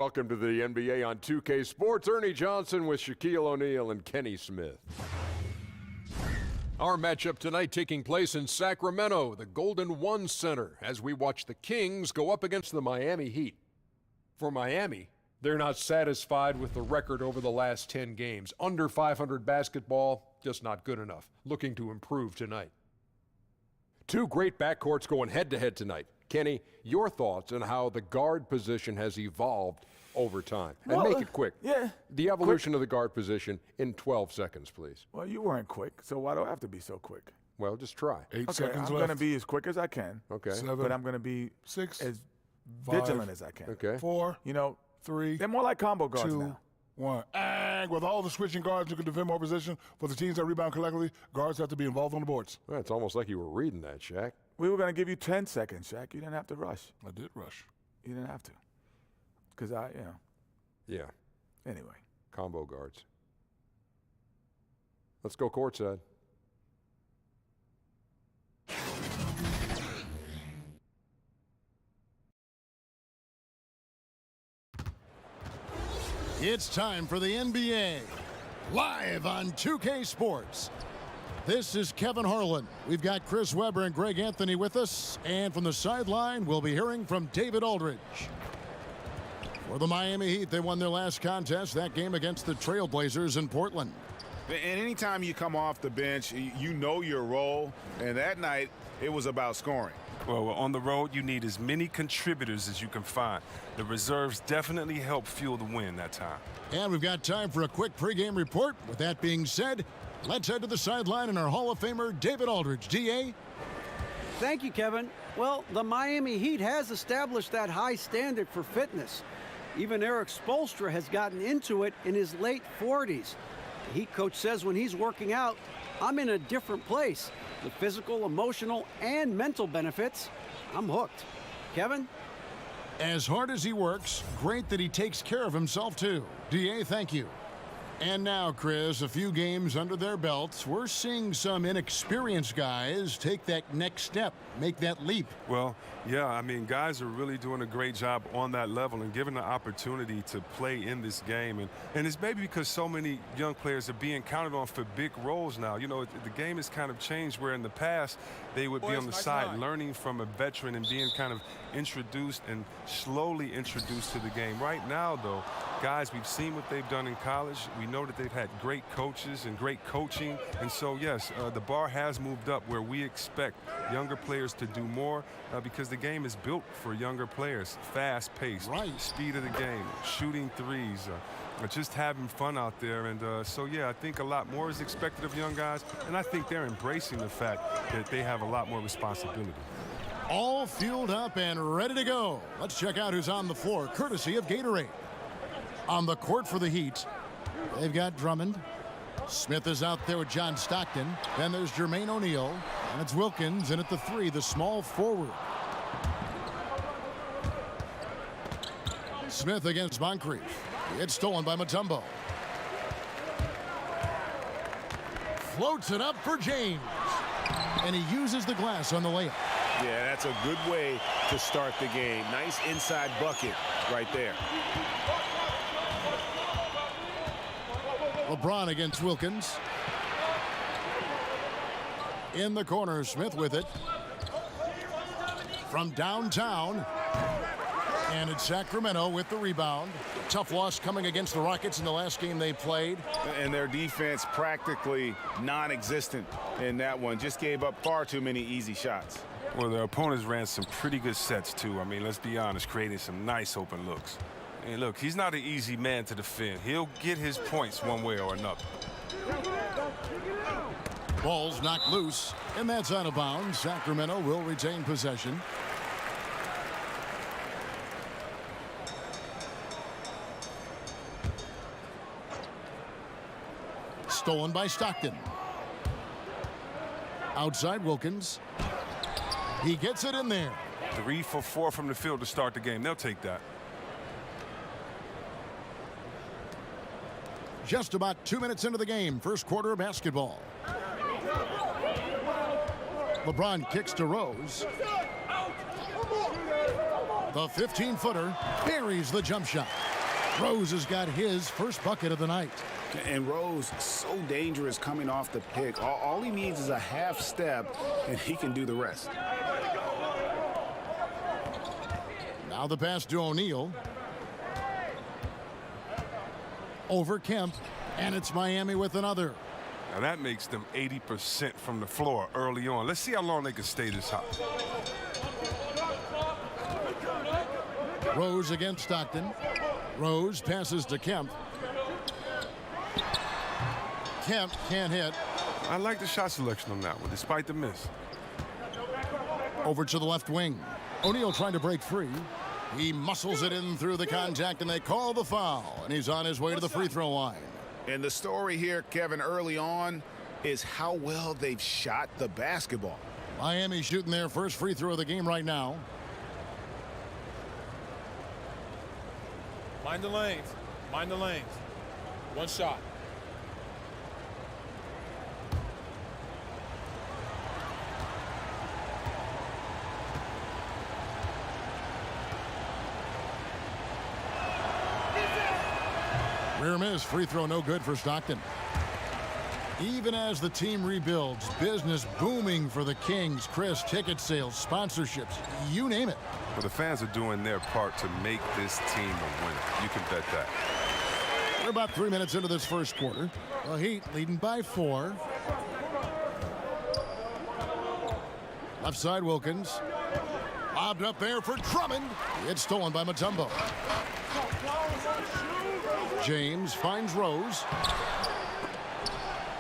Welcome to the NBA on 2K Sports. Ernie Johnson with Shaquille O'Neal and Kenny Smith. Our matchup tonight taking place in Sacramento, the Golden One Center, as we watch the Kings go up against the Miami Heat. For Miami, they're not satisfied with the record over the last 10 games. Under 500 basketball, just not good enough. Looking to improve tonight. Two great backcourts going head-to-head tonight. Kenny, your thoughts on how the guard position has evolved over time? And make it quick. Yeah. The evolution of the guard position in 12 seconds, please. Well, you weren't quick, so why do I have to be so quick? Well, just try. 8 seconds left. I'm going to be as quick as I can. Okay. 7, But I'm going to be 6, as 5, vigilant as I can. Okay. 4, You know, 3, they're more like combo guards 2, now. 1. And with all the switching guards who can defend more position for the teams that rebound collectively, guards have to be involved on the boards. Well, it's almost like you were reading that, Shaq. We were going to give you 10 seconds, Shaq. You didn't have to rush. I did rush. You didn't have to. Because Yeah, anyway. combo guards. Let's go courtside. It's time for the NBA, live on 2K Sports. This is Kevin Harlan. We've got Chris Webber and Greg Anthony with us, and from the sideline, we'll be hearing from David Aldridge. For the Miami Heat, they won their last contest, that game against the Trailblazers in Portland. And anytime you come off the bench, you know your role, and that night, it was about scoring. Well, on the road, you need as many contributors as you can find. The reserves definitely help fuel the win that time. And we've got time for a quick pregame report. With that being said, let's head to the sideline and our Hall of Famer, David Aldridge. D.A.? Thank you, Kevin. Well, the Miami Heat has established that high standard for fitness. Even Eric Spoelstra has gotten into it in his late 40s. The Heat coach says when he's working out, I'm in a different place. The physical, emotional, and mental benefits, I'm hooked. Kevin? As hard as he works, great that he takes care of himself, too. D.A., thank you. And now, Chris, a few games under their belts, we're seeing some inexperienced guys take that next step, make that leap. Well, yeah, I mean, guys are really doing a great job on that level and given the opportunity to play in this game. And it's maybe because so many young players are being counted on for big roles now. You know, the game has kind of changed where in the past they would be on the side learning from a veteran and being kind of introduced and slowly introduced to the game. Right now, though, guys, we've seen what they've done in college. We know that they've had great coaches and great coaching. And so, yes, the bar has moved up where we expect younger players to do more because the game is built for younger players. Fast-paced, speed of the game, shooting threes, just having fun out there. And so, yeah, I think a lot more is expected of young guys. And I think they're embracing the fact that they have a lot more responsibility. All fueled up and ready to go. Let's check out who's on the floor, courtesy of Gatorade. On the court for the Heat, they've got Drummond. Smith is out there with John Stockton. Then there's Jermaine O'Neal. And it's Wilkins in at the 3, the small forward. Smith against Moncrief. It's stolen by Mutombo. Floats it up for James. And he uses the glass on the layup. Yeah, that's a good way to start the game. Nice inside bucket right there. LeBron against Wilkins. In the corner, Smith with it. From downtown. And it's Sacramento with the rebound. Tough loss coming against the Rockets in the last game they played. And their defense practically non-existent in that one. Just gave up far too many easy shots. Well, their opponents ran some pretty good sets, too. I mean, let's be honest, creating some nice open looks. And look, he's not an easy man to defend. He'll get his points one way or another. Ball's knocked loose, and that's out of bounds. Sacramento will retain possession. Stolen by Stockton. Outside Wilkins. He gets it in there. 3 for 4 from the field to start the game. They'll take that. Just about 2 minutes into the game, first quarter of basketball. LeBron kicks to Rose. The 15-footer buries the jump shot. Rose has got his first bucket of the night. And Rose, so dangerous coming off the pick. All he needs is a half step, and he can do the rest. Now the pass to O'Neal. Over Kemp, and it's Miami with another. Now that makes them 80% from the floor early on. Let's see how long they can stay this hot. Rose against Stockton. Rose passes to Kemp. Kemp can't hit. I like the shot selection on that one, despite the miss. Over to the left wing. O'Neal trying to break free. He muscles it in through the contact, and they call the foul. And he's on his way to the free throw line. And the story here, Kevin, early on, is how well they've shot the basketball. Miami shooting their first free throw of the game right now. Mind the lanes. Mind the lanes. One shot. Rear miss, free throw no good for Stockton. Even as the team rebuilds, business booming for the Kings. Chris, ticket sales, sponsorships, you name it. Well, the fans are doing their part to make this team a winner. You can bet that. We're about 3 minutes into this first quarter. The Heat leading by 4. Left side Wilkins. Lobbed up there for Drummond. It's stolen by Mutombo. James finds Rose.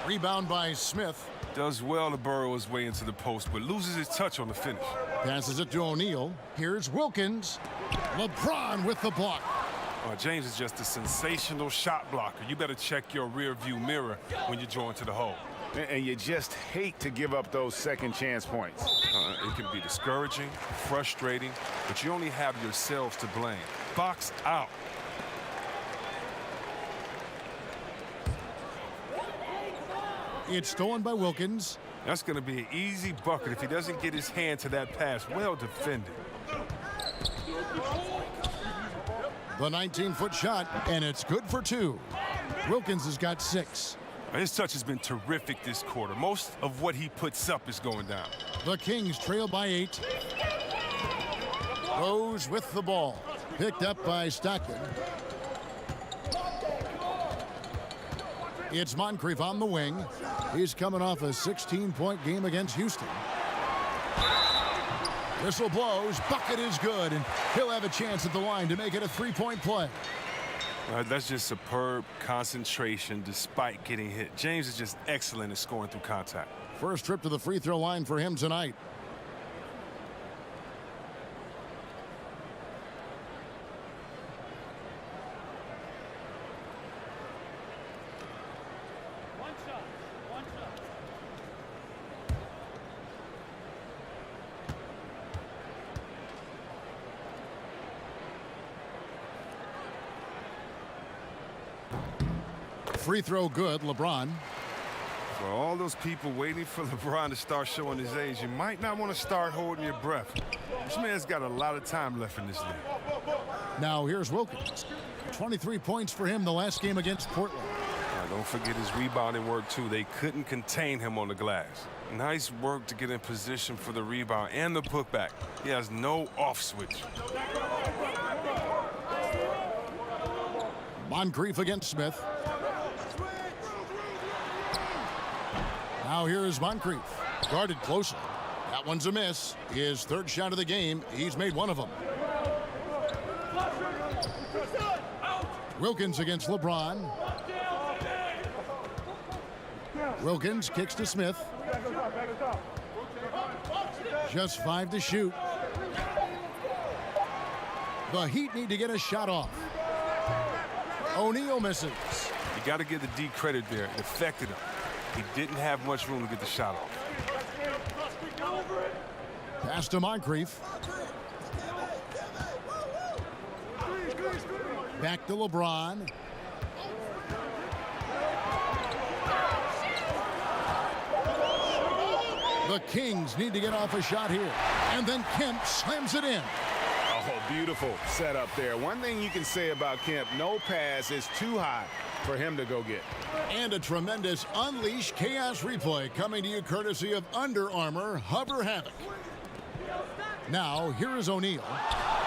Rebound by Smith. Does well to burrow his way into the post, but loses his touch on the finish. Passes it to O'Neal. Here's Wilkins. LeBron with the block. James is just a sensational shot blocker. You better check your rear view mirror when you're drawn to the hole. And you just hate to give up those second chance points. It can be discouraging, frustrating, but you only have yourselves to blame. Box out. It's stolen by Wilkins. That's going to be an easy bucket if he doesn't get his hand to that pass. Well defended. The 19-foot shot, and it's good for 2. Wilkins has got 6. His touch has been terrific this quarter. Most of what he puts up is going down. The Kings trail by 8. Rose with the ball. Picked up by Stockton. It's Moncrief on the wing. He's coming off a 16-point game against Houston. Whistle blows. Bucket is good, and he'll have a chance at the line to make it a 3-point play. That's just superb concentration despite getting hit. James is just excellent at scoring through contact. First trip to the free throw line for him tonight. Free throw good, LeBron. For all those people waiting for LeBron to start showing his age, you might not want to start holding your breath. This man's got a lot of time left in this league. Now here's Wilkins. 23 points for him the last game against Portland. Don't forget his rebounding work, too. They couldn't contain him on the glass. Nice work to get in position for the rebound and the putback. He has no off switch. Moncrief against Smith. Now here is Moncrief. Guarded closely. That one's a miss. His third shot of the game. He's made one of them. Wilkins against LeBron. Wilkins kicks to Smith. Just 5 to shoot. The Heat need to get a shot off. O'Neal misses. You got to give the D credit there. It affected him. He didn't have much room to get the shot off. Pass to Moncrief. Back to LeBron. The Kings need to get off a shot here. And then Kemp slams it in. Oh, Beautiful setup there. One thing you can say about Kemp, no pass is too high for him to go get. And a tremendous Unleash Chaos replay coming to you courtesy of Under Armour Hover Havoc. Now, here is O'Neal.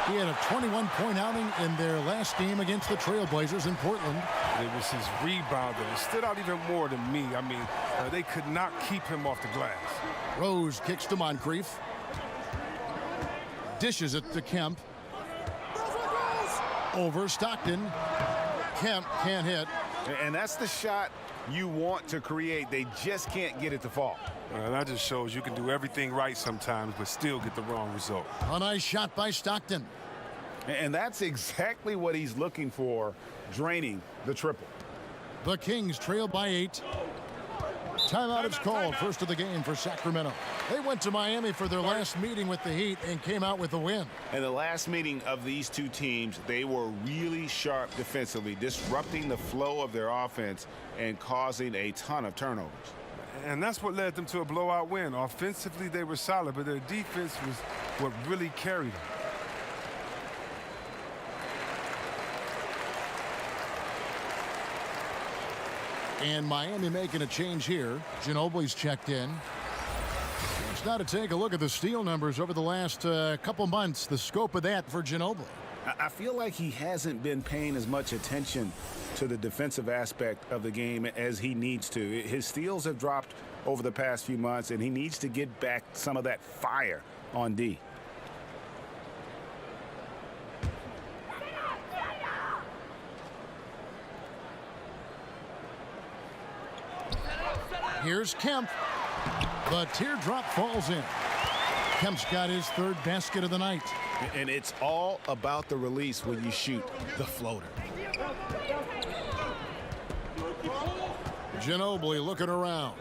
He had a 21-point outing in their last game against the Trailblazers in Portland. It was his rebound that stood out even more than me. I mean, they could not keep him off the glass. Rose kicks to Moncrief. Dishes it to Kemp. Over Stockton. Kemp can't hit. And that's the shot you want to create. They just can't get it to fall. That just shows you can do everything right sometimes, but still get the wrong result. A nice shot by Stockton. And that's exactly what he's looking for, draining the triple. The Kings trail by 8. Timeout is called. First of the game for Sacramento. They went to Miami for their last meeting with the Heat and came out with a win. In the last meeting of these two teams, they were really sharp defensively, disrupting the flow of their offense and causing a ton of turnovers. And that's what led them to a blowout win. Offensively, they were solid, but their defense was what really carried them. And Miami making a change here. Ginobili's checked in. It's now to take a look at the steal numbers over the last couple months. The scope of that for Ginobili. I feel like he hasn't been paying as much attention to the defensive aspect of the game as he needs to. His steals have dropped over the past few months, and he needs to get back some of that fire on D. Here's Kemp. The teardrop falls in. Kemp's got his third basket of the night. And it's all about the release when you shoot the floater. Ginobili looking around.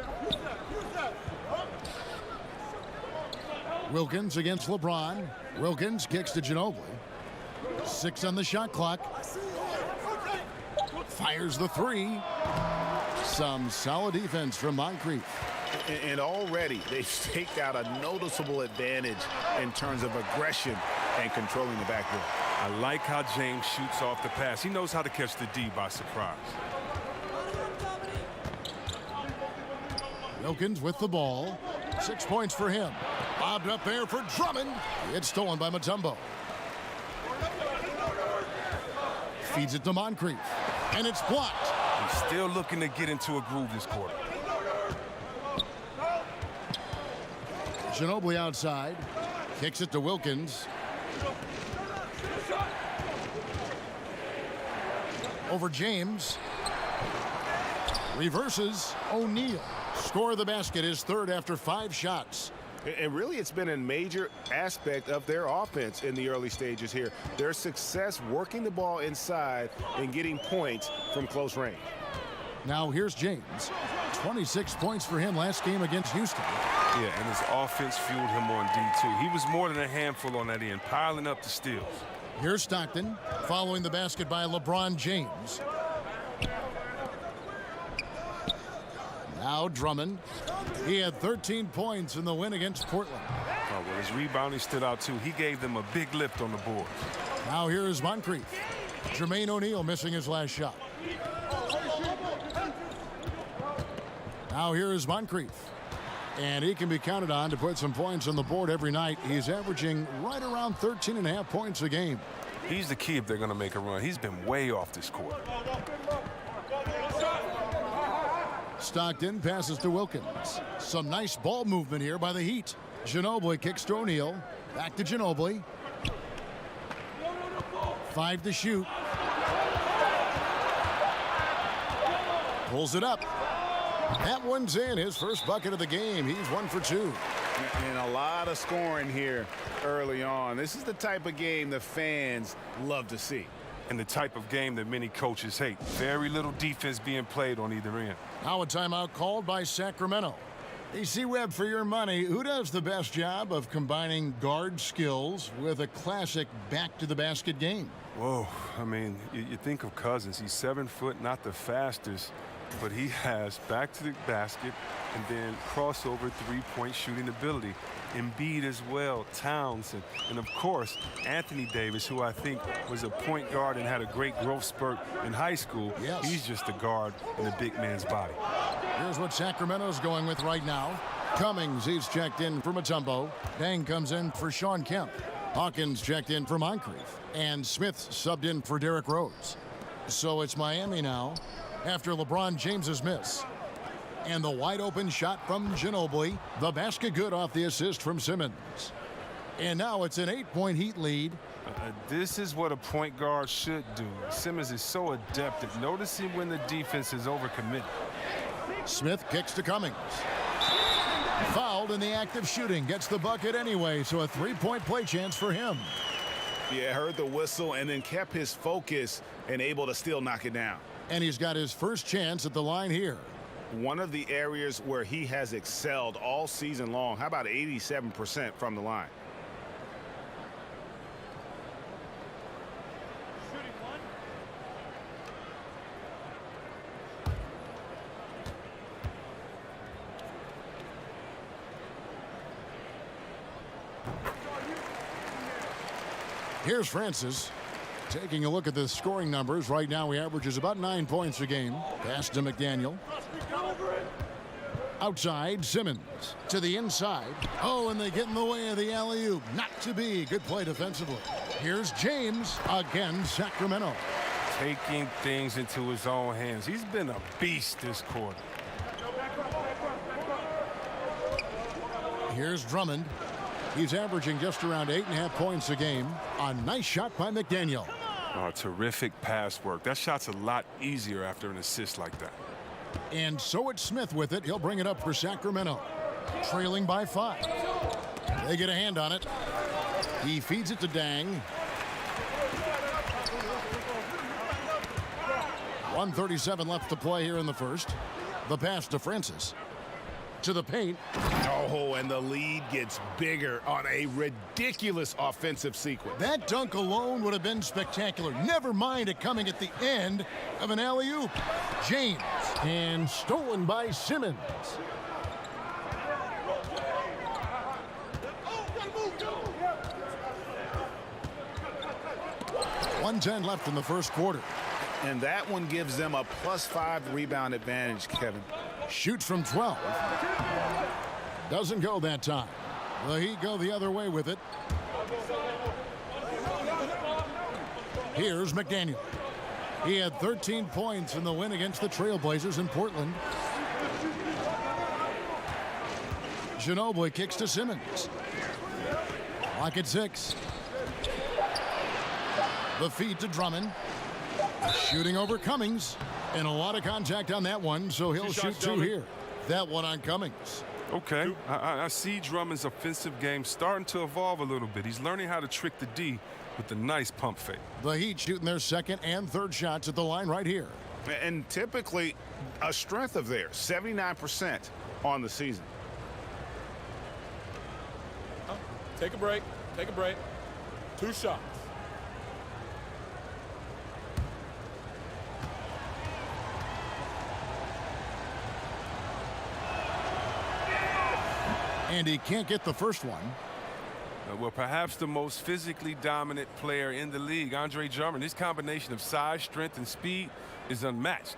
Wilkins against LeBron. Wilkins kicks to Ginobili. 6 on the shot clock. Fires the 3. Some solid defense from Moncrief. And already they've staked out a noticeable advantage in terms of aggression and controlling the backboard. I like how James shoots off the pass. He knows how to catch the D by surprise. Wilkins with the ball. 6 points for him. Bobbed up there for Drummond. It's stolen by Mutombo. Feeds it to Moncrief. And it's blocked. He's still looking to get into a groove this quarter. Ginobili outside. Kicks it to Wilkins. Over James. Reverses O'Neal. Score of the basket is third after 5 shots. And really, it's been a major aspect of their offense in the early stages here. Their success working the ball inside and getting points from close range. Now here's James. 26 points for him last game against Houston. Yeah, and his offense fueled him on D2. He was more than a handful on that end, piling up the steals. Here's Stockton following the basket by LeBron James. Now Drummond. He had 13 points in the win against Portland. Oh, well, his rebounding stood out, too. He gave them a big lift on the board. Now here is Moncrief. Jermaine O'Neal missing his last shot. Now here is Moncrief. And he can be counted on to put some points on the board every night. He's averaging right around 13.5 points a game. He's the key if they're going to make a run. He's been way off this quarter. Stockton passes to Wilkins. Some nice ball movement here by the Heat. Ginobili kicks to O'Neal. Back to Ginobili. 5 to shoot. Pulls it up. That one's in. His first bucket of the game. He's 1 for 2. And a lot of scoring here early on. This is the type of game the fans love to see. And the type of game that many coaches hate. Very little defense being played on either end. Now a timeout called by Sacramento. AC Webb, for your money, who does the best job of combining guard skills with a classic back-to-the-basket game? Whoa, I mean, you think of Cousins. He's 7 foot, not the fastest, but he has back to the basket and then crossover three-point shooting ability. Embiid as well, Townsend, and of course, Anthony Davis, who I think was a point guard and had a great growth spurt in high school. Yes. He's just a guard in the big man's body. Here's what Sacramento's going with right now. Cummings, he's checked in for Mutombo. Dang comes in for Sean Kemp. Hawkins checked in for Moncrief. And Smith subbed in for Derrick Rose. So it's Miami now after LeBron James's miss. And the wide open shot from Ginobili. The basket good off the assist from Simmons. And now it's an 8-point Heat lead. This is what a point guard should do. Simmons is so adept at noticing when the defense is overcommitted. Smith kicks to Cummings. Fouled in the act of shooting. Gets the bucket anyway, so a 3-point play chance for him. Yeah, heard the whistle and then kept his focus and able to still knock it down. And he's got his first chance at the line here. One of the areas where he has excelled all season long. How about 87% from the line? Here's Francis. Taking a look at the scoring numbers, right now he averages about 9 points a game. Pass to McDaniel. Outside, Simmons to the inside. Oh, and they get in the way of the alley-oop. Not to be. Good play defensively. Here's James. Again, Sacramento. Taking things into his own hands. He's been a beast this quarter. Here's Drummond. He's averaging just around 8.5 points a game. A nice shot by McDaniel. Oh, terrific pass work. That shot's a lot easier after an assist like that. And so it's Smith with it. He'll bring it up for Sacramento. Trailing by 5. They get a hand on it. He feeds it to Dang. 1:37 left to play here in the first. The pass to Francis. To the paint. Oh, and the lead gets bigger on a ridiculous offensive sequence. That dunk alone would have been spectacular. Never mind it coming at the end of an alley-oop. James. And stolen by Simmons. .110 left in the first quarter. And that one gives them a +5 rebound advantage, Kevin. Shoots from 12. Doesn't go that time. The Heat go the other way with it. Here's McDaniel. He had 13 points in the win against the Trailblazers in Portland. Ginobili kicks to Simmons. Clock at 6. The feed to Drummond. Shooting over Cummings. And a lot of contact on that one, so he'll shoot 2 here. That one on Cummings. Okay, I see Drummond's offensive game starting to evolve a little bit. He's learning how to trick the D with the nice pump fake. The Heat shooting their second and third shots at the line right here. And typically a strength of theirs, 79% on the season. Take a break. Take a break. 2 shots. And he can't get the first one. Well, perhaps the most physically dominant player in the league, Andre Drummond. His combination of size, strength, and speed is unmatched.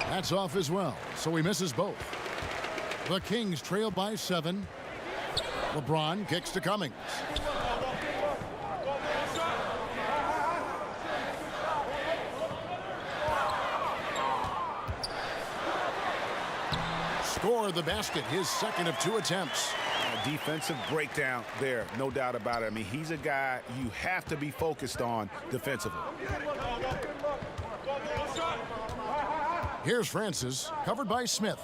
That's off as well, so he misses both. The Kings trail by 7. LeBron kicks to Cummings. Score the basket, his second of 2 attempts. A defensive breakdown there, no doubt about it. I mean, he's a guy you have to be focused on defensively. Here's Francis, covered by Smith.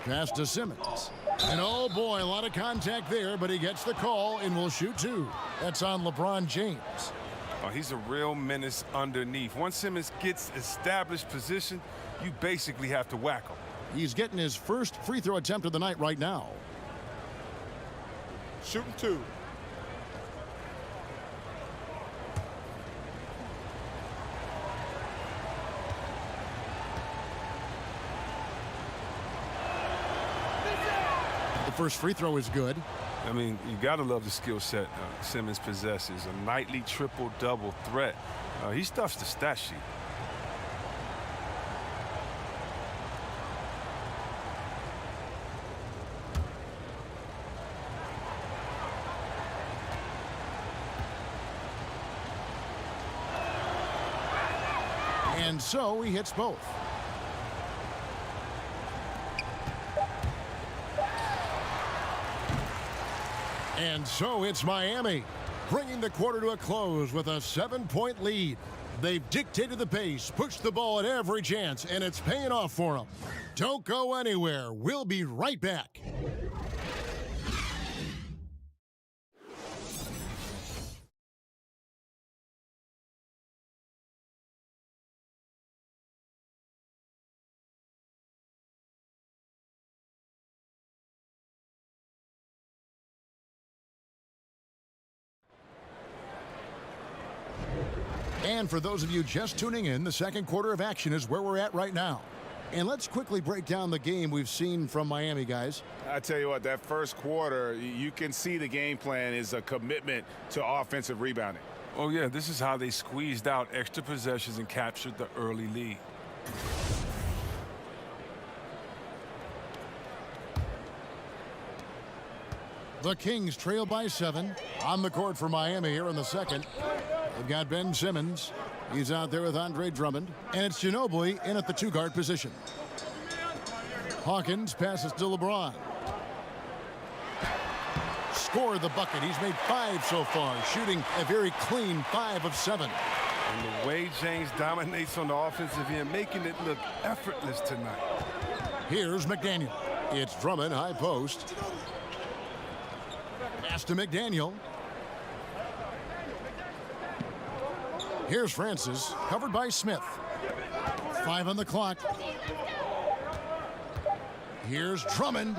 Pass to Simmons. And oh boy, a lot of contact there, but he gets the call and will shoot 2. That's on LeBron James. He's a real menace underneath. Once Simmons gets established position, you basically have to whack him. He's getting his first free throw attempt of the night right now. Shooting 2. The first free throw is good. I mean, you got to love the skill set Simmons possesses. A nightly triple-double threat. He stuffs the stat sheet. And so he hits both. And so it's Miami, bringing the quarter to a close with a 7-point lead. They've dictated the pace, pushed the ball at every chance, and it's paying off for them. Don't go anywhere. We'll be right back. And for those of you just tuning in, the second quarter of action is where we're at right now. And let's quickly break down the game we've seen from Miami, guys. I tell you what, that first quarter, you can see the game plan is a commitment to offensive rebounding. Oh, yeah, this is how they squeezed out extra possessions and captured the early lead. The Kings trail by 7. On the court for Miami here in the second. They've got Ben Simmons. He's out there with Andre Drummond. And it's Ginobili in at the 2-guard position. Hawkins passes to LeBron. Scored the bucket. He's made 5 so far, shooting a very clean 5 of 7. And the way James dominates on the offensive end, making it look effortless tonight. Here's McDaniel. It's Drummond, high post. Pass to McDaniel. Here's Francis, covered by Smith. 5 on the clock. Here's Drummond.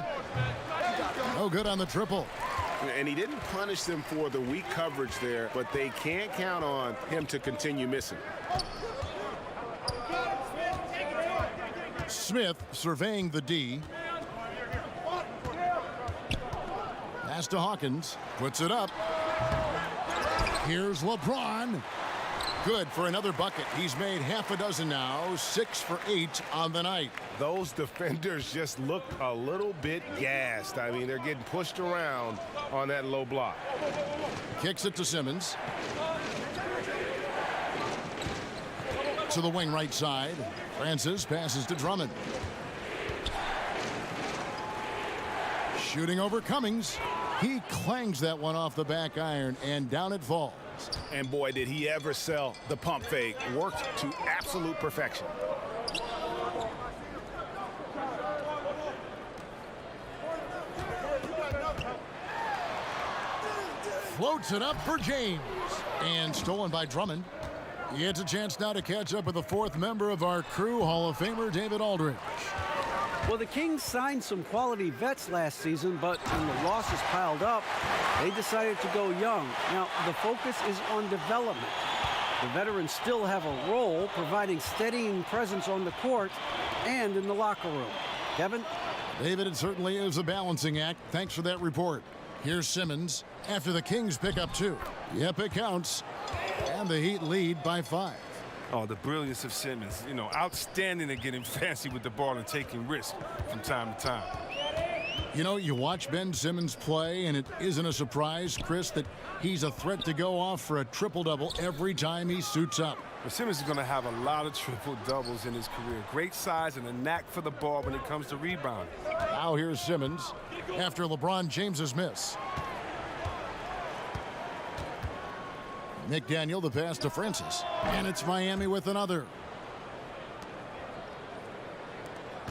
No good on the triple. And he didn't punish them for the weak coverage there, but they can't count on him to continue missing. Smith surveying the D. Pass to Hawkins. Puts it up. Here's LeBron. Good for another bucket. He's made half a dozen now, 6 for 8 on the night. Those defenders just look a little bit gassed. I mean, they're getting pushed around on that low block. Kicks it to Simmons. To the wing right side. Francis passes to Drummond. Shooting over Cummings. He clangs that one off the back iron, and down it falls. And boy, did he ever sell the pump fake. Worked to absolute perfection. Floats it up for James. And stolen by Drummond. He gets a chance now to catch up with the 4th member of our crew, Hall of Famer David Aldridge. Well, the Kings signed some quality vets last season, but when the losses piled up, they decided to go young. Now, the focus is on development. The veterans still have a role, providing steadying presence on the court and in the locker room. Kevin? David, it certainly is a balancing act. Thanks for that report. Here's Simmons after the Kings pick up 2. Yep, it counts. And the Heat lead by 5. Oh, the brilliance of Simmons. You know, outstanding at getting fancy with the ball and taking risks from time to time. You know, you watch Ben Simmons play, and it isn't a surprise, Chris, that he's a threat to go off for a triple-double every time he suits up. Well, Simmons is going to have a lot of triple-doubles in his career. Great size and a knack for the ball when it comes to rebounding. Now here's Simmons after LeBron James's miss. McDaniel, the pass to Francis. And it's Miami with another.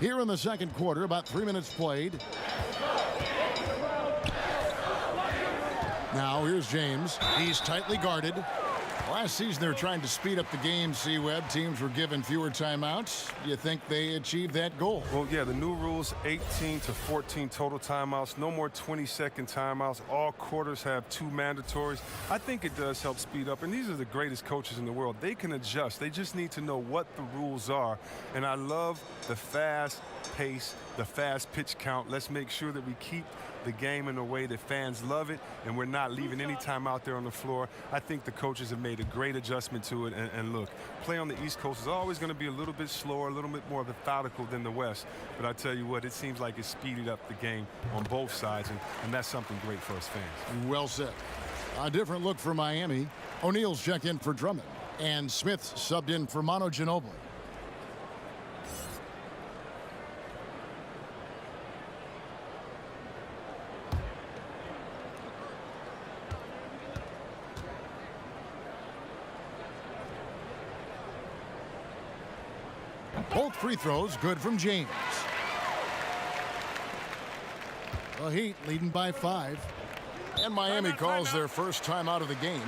Here in the second quarter, about 3 minutes played. Now here's James. He's tightly guarded. Last season, they were trying to speed up the game, C-Web. Teams were given fewer timeouts. Do you think they achieved that goal? Well, yeah, the new rules, 18 to 14 total timeouts, no more 20-second timeouts. All quarters have 2 mandatories. I think it does help speed up, and these are the greatest coaches in the world. They can adjust. They just need to know what the rules are, and I love the fast pace, the fast pitch count. Let's make sure that we keep the game in a way that fans love it, and we're not leaving any time out there on the floor. I think the coaches have made a great adjustment to it, and look, play on the East Coast is always going to be a little bit slower, a little bit more methodical than the West, but I tell you what, it seems like it's speeded up the game on both sides, and that's something great for us fans. Well said. A different look for Miami. O'Neal's checked in for Drummond, and Smith subbed in for Manu Ginobili. Both free throws good from James. The Heat leading by 5. And Miami calls their first time out of the game.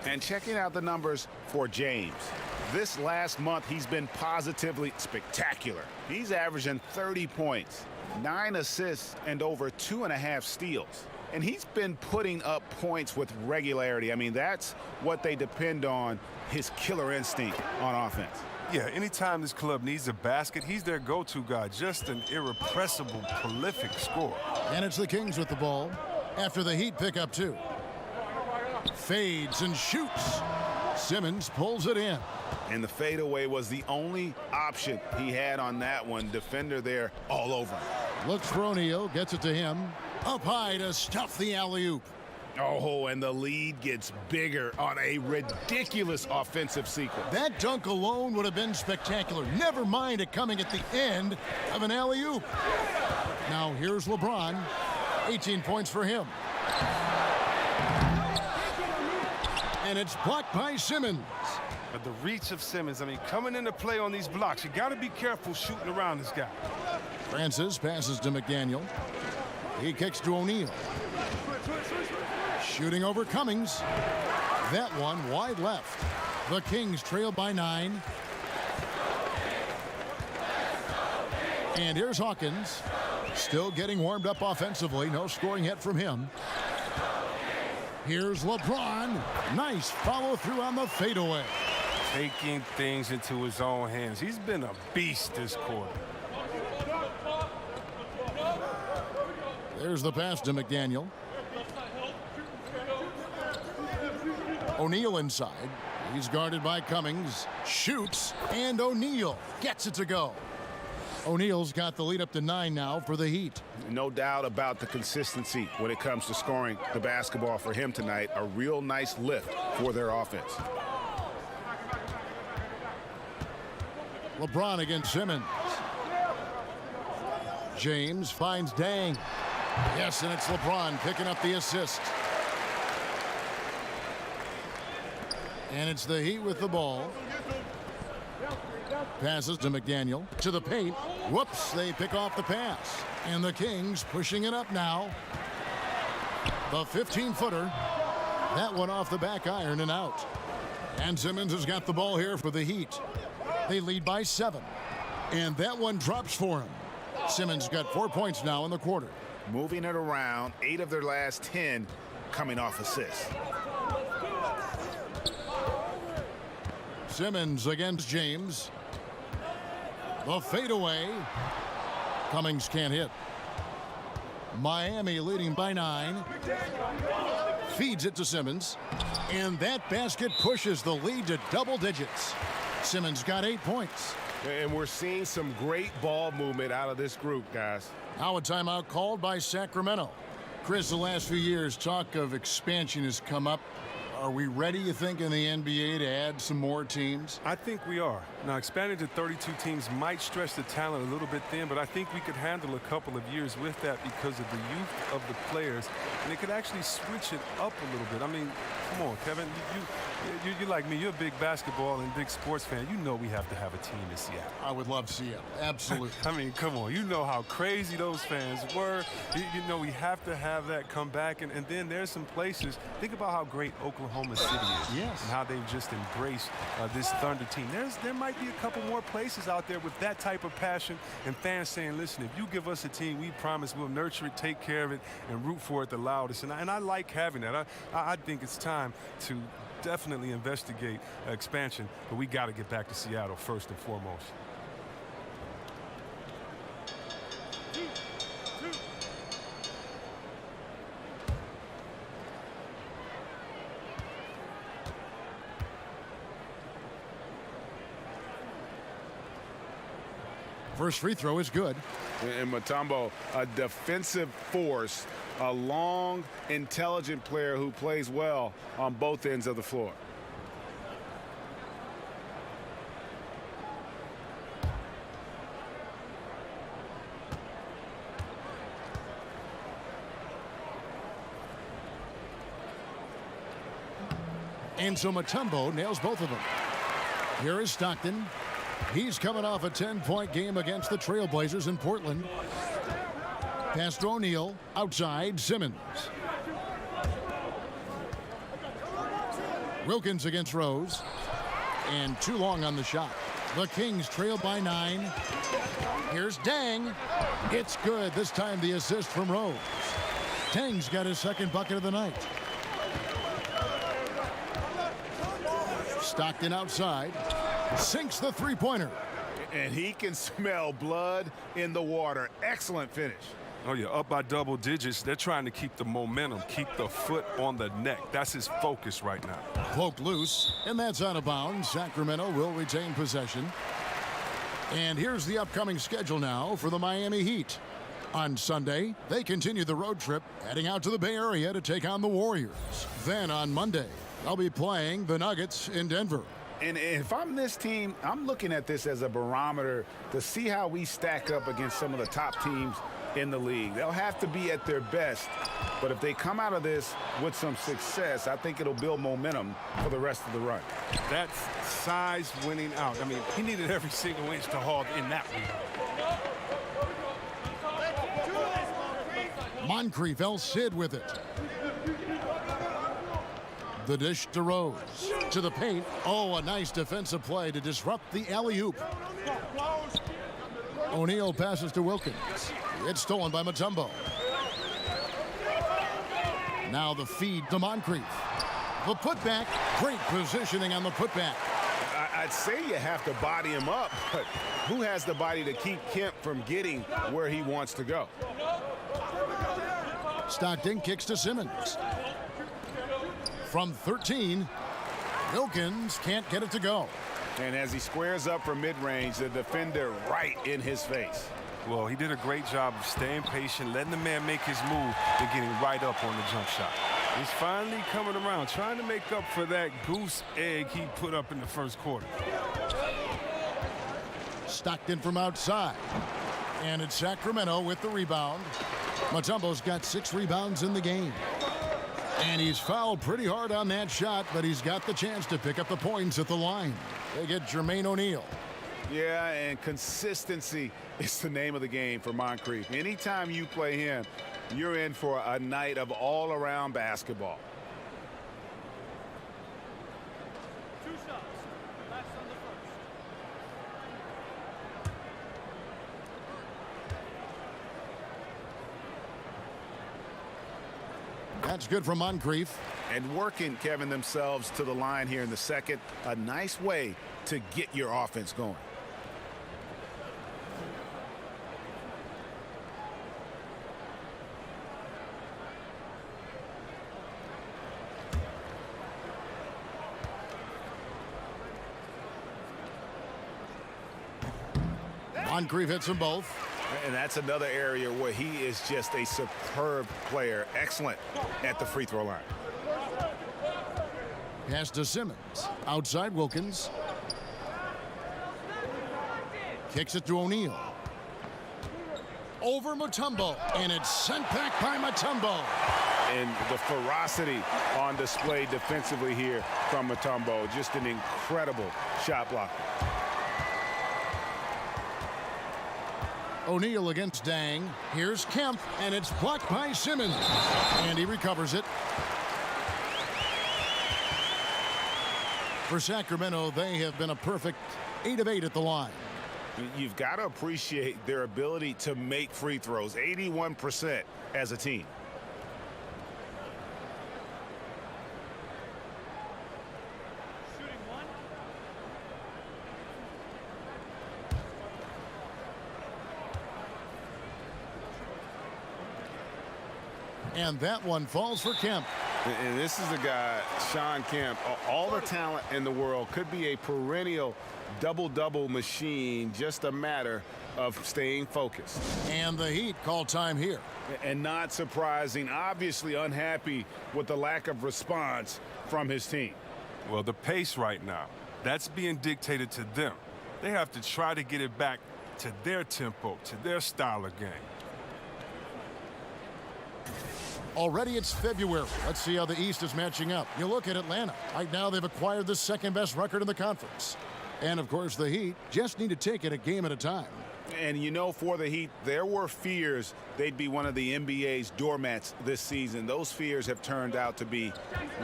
And checking out the numbers for James. This last month, he's been positively spectacular. He's averaging 30 points, 9 assists, and over 2.5 steals. And he's been putting up points with regularity. I mean, that's what they depend on, his killer instinct on offense. Yeah, anytime this club needs a basket, he's their go-to guy. Just an irrepressible, prolific scorer. And it's the Kings with the ball after the Heat pick up 2. Fades and shoots. Simmons pulls it in. And the fadeaway was the only option he had on that one. Defender there all over him. Looks for O'Neal, gets it to him. Up high to stuff the alley-oop. Oh, and the lead gets bigger on a ridiculous offensive sequence. That dunk alone would have been spectacular. Never mind it coming at the end of an alley-oop. Now here's LeBron. 18 points for him. And it's blocked by Simmons. But the reach of Simmons, I mean, coming into play on these blocks, you got to be careful shooting around this guy. Francis passes to McDaniel. He kicks to O'Neal. Shooting over Cummings. That one wide left. The Kings trail by 9. And here's Hawkins. Still getting warmed up offensively. No scoring yet from him. Here's LeBron. Nice follow through on the fadeaway. Taking things into his own hands. He's been a beast this quarter. There's the pass to McDaniel. O'Neal inside. He's guarded by Cummings. Shoots, and O'Neal gets it to go. O'Neal's got the lead up to 9 now for the Heat. No doubt about the consistency when it comes to scoring the basketball for him tonight. A real nice lift for their offense. LeBron against Simmons. James finds Dang. Yes, and it's LeBron picking up the assist. And it's the Heat with the ball. Passes to McDaniel. To the paint. Whoops, they pick off the pass. And the Kings pushing it up now. The 15-footer. That one off the back iron and out. And Simmons has got the ball here for the Heat. They lead by 7. And that one drops for him. Simmons got 4 points now in the quarter. Moving it around, 8 of their last 10 coming off assists. Simmons against James. The fadeaway. Cummings can't hit. Miami leading by 9. Feeds it to Simmons. And that basket pushes the lead to double digits. Simmons got 8 points. And we're seeing some great ball movement out of this group, guys. Now a timeout called by Sacramento. Chris, the last few years, talk of expansion has come up. Are we ready, you think, in the NBA to add some more teams? I think we are. Now, expanding to 32 teams might stretch the talent a little bit thin, but I think we could handle a couple of years with that because of the youth of the players, and it could actually switch it up a little bit. I mean, come on, Kevin. You're like me. You're a big basketball and big sports fan. You know we have to have a team in Seattle. I would love Seattle. Absolutely. I mean, come on. You know how crazy those fans were. You know we have to have that come back. And then there's some places. Think about how great Oklahoma City is. Yes. And how they've just embraced this Thunder team. There might be a couple more places out there with that type of passion and fans saying, listen, if you give us a team, we promise we'll nurture it, take care of it, and root for it the loudest. And I like having that. I think it's time to definitely investigate expansion, but we got to get back to Seattle first and foremost. First free throw is good. And Mutombo, a defensive force, a long, intelligent player who plays well on both ends of the floor. And so Mutombo nails both of them. Here is Stockton. He's coming off a 10-point game against the Trailblazers in Portland. Pass to O'Neal. Outside, Simmons. Wilkins against Rose. And too long on the shot. The Kings trail by 9. Here's Dang. It's good. This time the assist from Rose. Dang's got his second bucket of the night. Stockton outside. Sinks the three-pointer. And he can smell blood in the water. Excellent finish. Oh, yeah, up by double digits. They're trying to keep the momentum, keep the foot on the neck. That's his focus right now. Poked loose, and that's out of bounds. Sacramento will retain possession. And here's the upcoming schedule now for the Miami Heat. On Sunday, they continue the road trip, heading out to the Bay Area to take on the Warriors. Then on Monday, they'll be playing the Nuggets in Denver. And if I'm this team, I'm looking at this as a barometer to see how we stack up against some of the top teams in the league. They'll have to be at their best, but if they come out of this with some success, I think it'll build momentum for the rest of the run. That's size winning out. I mean, he needed every single inch to haul in that one. Moncrief El Cid with it. The dish to Rose. To the paint. Oh, a nice defensive play to disrupt the alley-oop. O'Neal passes to Wilkins. It's stolen by Mutombo. Now the feed to Moncrief. The putback. Great positioning on the putback. I'd say you have to body him up, but who has the body to keep Kemp from getting where he wants to go? Stockton kicks to Simmons. From 13, Wilkins can't get it to go. And as he squares up from mid-range, the defender right in his face. Well, he did a great job of staying patient, letting the man make his move, and getting right up on the jump shot. He's finally coming around, trying to make up for that goose egg he put up in the first quarter. Stockton from outside. And it's Sacramento with the rebound. Mutombo's got 6 rebounds in the game. And he's fouled pretty hard on that shot, but he's got the chance to pick up the points at the line. They get Jermaine O'Neal. Yeah, and consistency is the name of the game for Moncrief. Anytime you play him, you're in for a night of all-around basketball. 2 shots. Last on the first. That's good from Moncrief. And working, Kevin, themselves to the line here in the second. A nice way to get your offense going. Moncrief hits them both. And that's another area where he is just a superb player. Excellent at the free throw line. Pass to Simmons. Outside Wilkins. Kicks it to O'Neal. Over Mutombo. And it's sent back by Mutombo. And the ferocity on display defensively here from Mutombo. Just an incredible shot blocker. O'Neal against Dang. Here's Kemp, and it's blocked by Simmons. And he recovers it. For Sacramento, they have been a perfect 8 of 8 at the line. You've got to appreciate their ability to make free throws. 81% as a team. Shooting one. And that one falls for Kemp. And this is the guy, Sean Kemp, all the talent in the world, could be a perennial double-double machine, just a matter of staying focused. And the Heat call time here. And not surprising, obviously unhappy with the lack of response from his team. Well, the pace right now, that's being dictated to them. They have to try to get it back to their tempo, to their style of game. Already it's February. Let's see how the East is matching up. You look at Atlanta. Right now they've acquired the second-best record in the conference. And, of course, the Heat just need to take it a game at a time. And, you know, for the Heat, there were fears they'd be one of the NBA's doormats this season. Those fears have turned out to be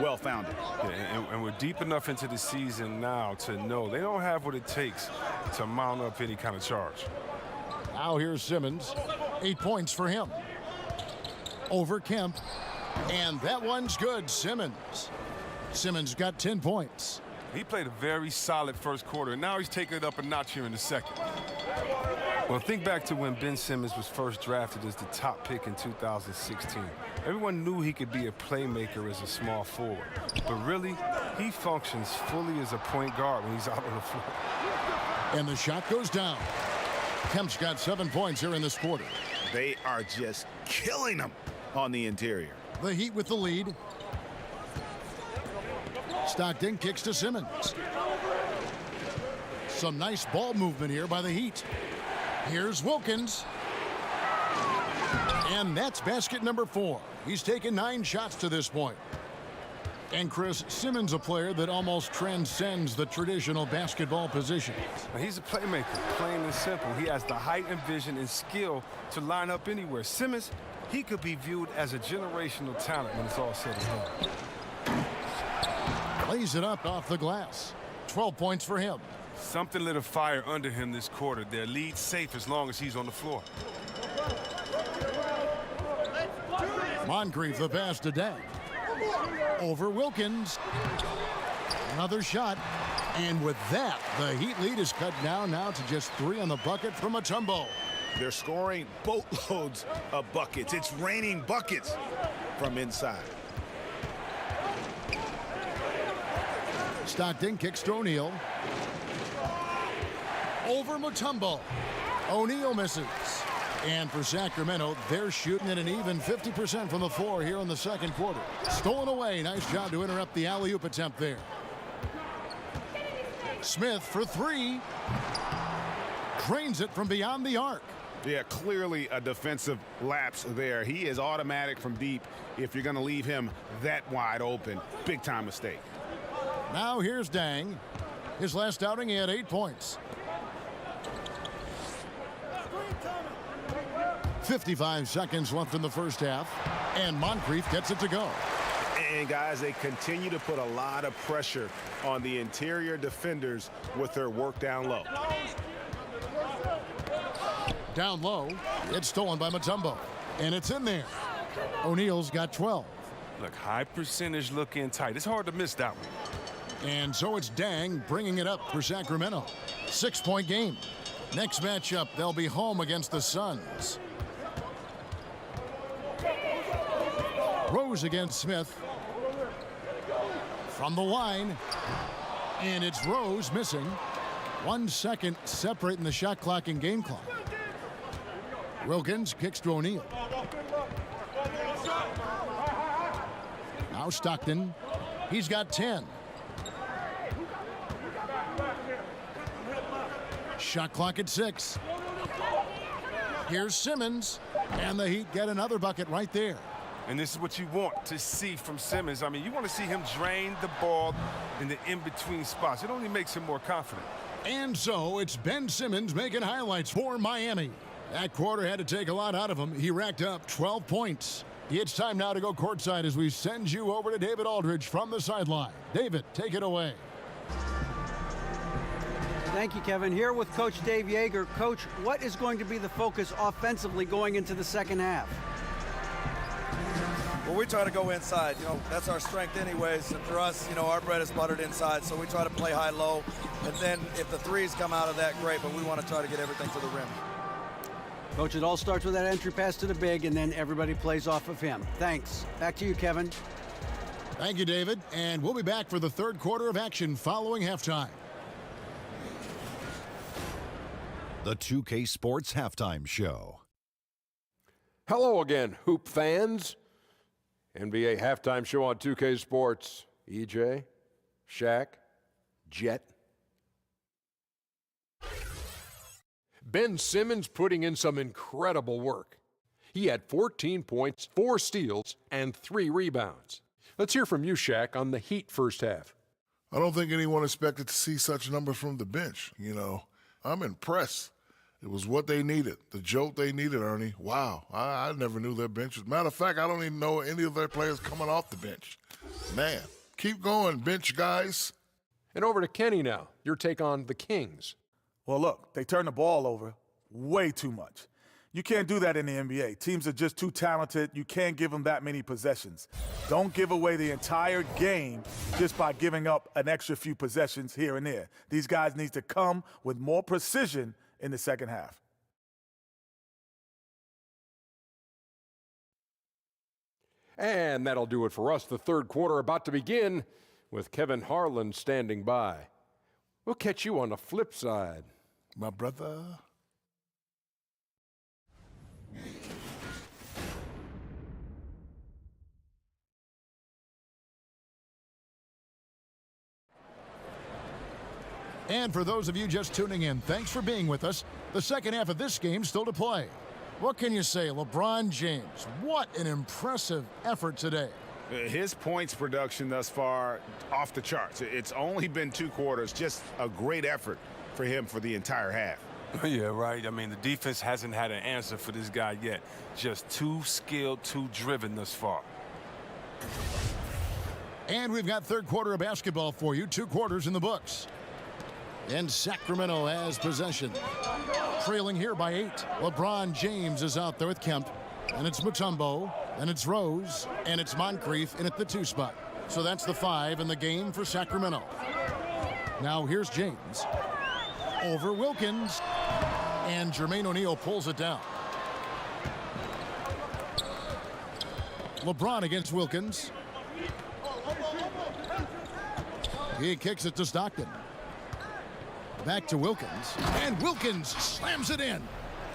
well-founded. Yeah, and we're deep enough into the season now to know they don't have what it takes to mount up any kind of charge. Now here's Simmons. 8 points for him. Over Kemp. And that one's good. Simmons. Simmons got 10 points. He played a very solid first quarter, and now he's taking it up a notch here in the second. Well, think back to when Ben Simmons was first drafted as the top pick in 2016. Everyone knew he could be a playmaker as a small forward. But really, he functions fully as a point guard when he's out on the floor. And the shot goes down. Kemp's got 7 points here in this quarter. They are just killing them on the interior. The Heat with the lead. Stockton kicks to Simmons. Some nice ball movement here by the Heat. Here's Wilkins. And that's basket number 4. He's taken 9 shots to this point. And Chris, Simmons, a player that almost transcends the traditional basketball positions. Now, he's a playmaker, plain and simple. He has the height and vision and skill to line up anywhere. Simmons, he could be viewed as a generational talent when it's all said and done. Lays it up off the glass. 12 points for him. Something lit a fire under him this quarter. Their lead safe as long as he's on the floor. Moncrief the pass to Dang. Over Wilkins. Another shot. And with that, the Heat lead is cut down now to just 3 on the bucket from Mutombo. They're scoring boatloads of buckets. It's raining buckets from inside. Stockton kicks to O'Neal. Over Mutombo. O'Neal misses. And for Sacramento, they're shooting at an even 50% from the floor here in the second quarter. Stolen away. Nice job to interrupt the alley-oop attempt there. Smith for 3. Drains it from beyond the arc. Yeah, clearly a defensive lapse there. He is automatic from deep if you're going to leave him that wide open. Big-time mistake. Now here's Dang. His last outing, he had 8 points. 55 seconds left in the first half. And Moncrief gets it to go. And, guys, they continue to put a lot of pressure on the interior defenders with their work down low. Down low. It's stolen by Mutombo. And it's in there. O'Neal's got 12. Look, high percentage look in tight. It's hard to miss that one. And so it's Dang bringing it up for Sacramento. 6-point game. Next matchup, they'll be home against the Suns. Rose against Smith. From the line. And it's Rose missing. 1 second separating the shot clock and game clock. Wilkins kicks to O'Neal. Now Stockton. He's got 10. Shot clock at 6. Here's Simmons, and the Heat get another bucket right there. And this is what you want to see from Simmons. I mean, you want to see him drain the ball in the in-between spots. It only makes him more confident. And so it's Ben Simmons making highlights for Miami. That quarter had to take a lot out of him. He racked up 12 points. It's time now to go courtside as we send you over to David Aldridge from the sideline. David, take it away. Thank you, Kevin. Here with Coach Dave Yeager. Coach, what is going to be the focus offensively going into the second half? Well, we try to go inside. That's our strength anyways. And for us, our bread is buttered inside, so we try to play high-low. And then if the threes come out of that, great, but we want to try to get everything to the rim. Coach, it all starts with that entry pass to the big, and then everybody plays off of him. Thanks. Back to you, Kevin. Thank you, David. And we'll be back for the third quarter of action following halftime. The 2K Sports Halftime Show. Hello again, Hoop fans. NBA Halftime Show on 2K Sports. EJ, Shaq, Jet. Ben Simmons putting in some incredible work. He had 14 points, 4 steals, and 3 rebounds. Let's hear from you, Shaq, on the Heat first half. I don't think anyone expected to see such numbers from the bench. I'm impressed. It was what they needed, the jolt they needed, Ernie. Wow, I never knew their bench was. Matter of fact, I don't even know any of their players coming off the bench. Man, keep going, bench guys. And over to Kenny now. Your take on the Kings. Well, look, they turn the ball over way too much. You can't do that in the NBA. Teams are just too talented. You can't give them that many possessions. Don't give away the entire game just by giving up an extra few possessions here and there. These guys need to come with more precision in the second half. And that'll do it for us. The third quarter about to begin with Kevin Harlan standing by. We'll catch you on the flip side. My brother. And for those of you just tuning in, thanks for being with us. The second half of this game still to play. What can you say, LeBron James? What an impressive effort today. His points production thus far off the charts. It's only been 2 quarters, just a great effort for him for the entire half. Yeah, right. I mean, the defense hasn't had an answer for this guy yet. Just too skilled, too driven thus far. And we've got third quarter of basketball for you. 2 quarters in the books. And Sacramento has possession. Trailing here by 8. LeBron James is out there with Kemp. And it's Mutombo. And it's Rose. And it's Moncrief in at the 2 spot. So that's the 5 in the game for Sacramento. Now here's James. Over Wilkins. And Jermaine O'Neal pulls it down. LeBron against Wilkins. He kicks it to Stockton. Back to Wilkins. And Wilkins slams it in.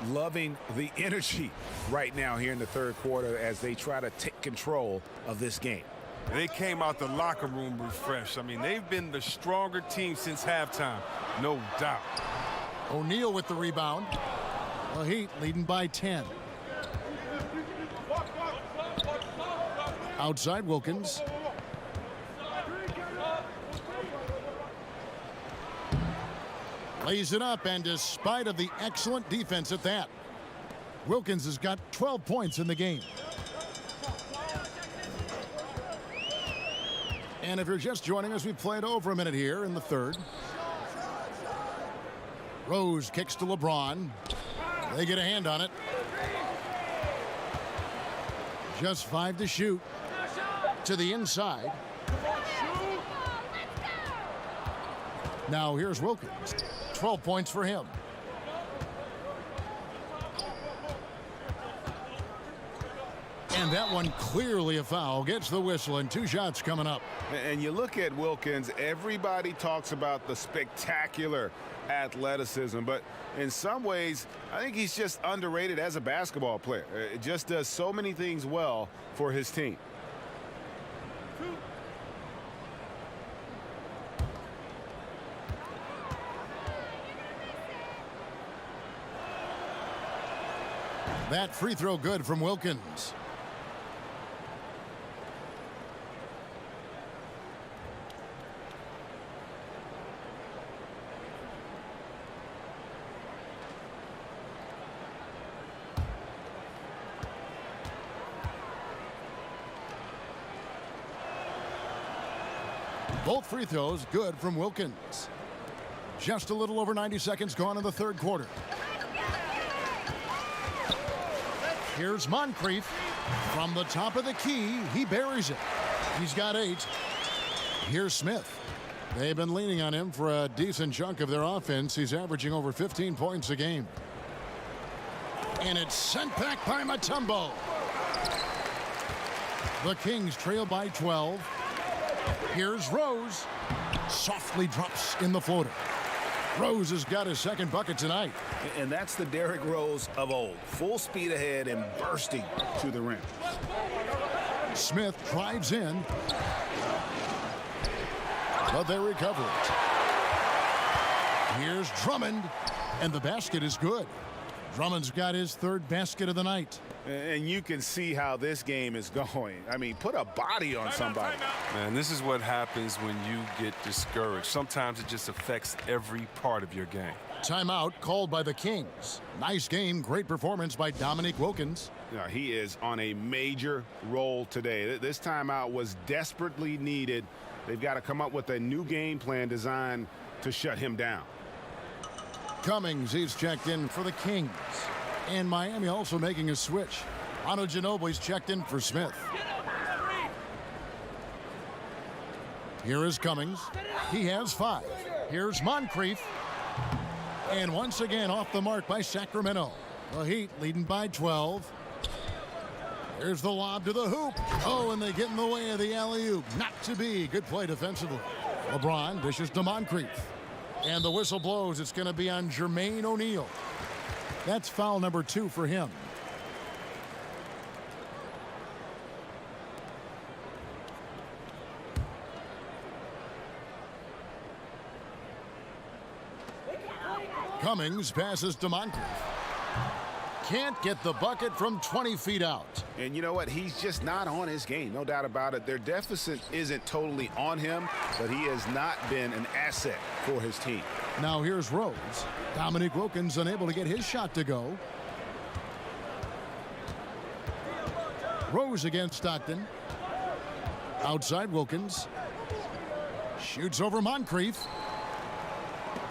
Loving the energy right now here in the third quarter as they try to take control of this game. They came out the locker room refreshed. I mean, they've been the stronger team since halftime, no doubt. O'Neal with the rebound. The Heat leading by 10. Outside Wilkins. Lays it up, and despite of the excellent defense at that, Wilkins has got 12 points in the game. And if you're just joining us, we played over a minute here in the third. Rose kicks to LeBron. They get a hand on it. Just 5 to shoot. To the inside. Now here's Wilkins. 12 points for him. And that one clearly a foul. Gets the whistle, and 2 shots coming up. And you look at Wilkins, everybody talks about the spectacular athleticism, but in some ways, I think he's just underrated as a basketball player. It just does so many things well for his team. That free throw good from Wilkins. Both free throws good from Wilkins. Just a little over 90 seconds gone in the third quarter. Here's Moncrief. From the top of the key, he buries it. He's got 8. Here's Smith. They've been leaning on him for a decent chunk of their offense. He's averaging over 15 points a game. And it's sent back by Mutombo. The Kings trail by 12. Here's Rose. Softly drops in the floater. Rose has got his second bucket tonight. And that's the Derrick Rose of old. Full speed ahead and bursting to the rim. Smith drives in. But they recover it. Here's Drummond. And the basket is good. Drummond's got his third basket of the night. And you can see how this game is going. I mean, put a body on somebody. Man, this is what happens when you get discouraged. Sometimes it just affects every part of your game. Timeout called by the Kings. Nice game, great performance by Dominique Wilkins. Yeah, he is on a major roll today. This timeout was desperately needed. They've got to come up with a new game plan designed to shut him down. Cummings, he's checked in for the Kings. And Miami also making a switch. Manu Ginobili's checked in for Smith. Here is Cummings. He has 5. Here's Moncrief. And once again off the mark by Sacramento. The Heat leading by 12. Here's the lob to the hoop. Oh, and they get in the way of the alley-oop. Not to be. Good play defensively. LeBron dishes to Moncrief. And the whistle blows. It's going to be on Jermaine O'Neal. That's foul number 2 for him. Cummings passes to Moncrief. Can't get the bucket from 20 feet out. And you know what? He's just not on his game. No doubt about it. Their deficit isn't totally on him, but he has not been an asset for his team. Now here's Rose. Dominique Wilkins unable to get his shot to go. Rose against Stockton. Outside Wilkins. Shoots over Moncrief.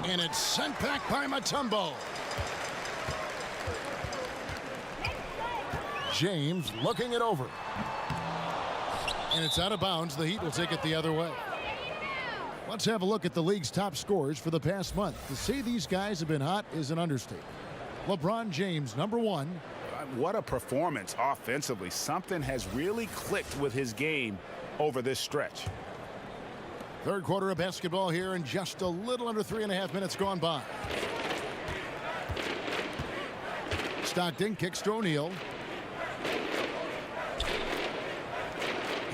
And it's sent back by Mutombo. James looking it over. And it's out of bounds. The Heat will take it the other way. Let's have a look at the league's top scorers for the past month. To say these guys have been hot is an understatement. LeBron James, number 1. What a performance offensively. Something has really clicked with his game over this stretch. Third quarter of basketball here and just a little under 3.5 minutes gone by. Stockton kicks to O'Neal.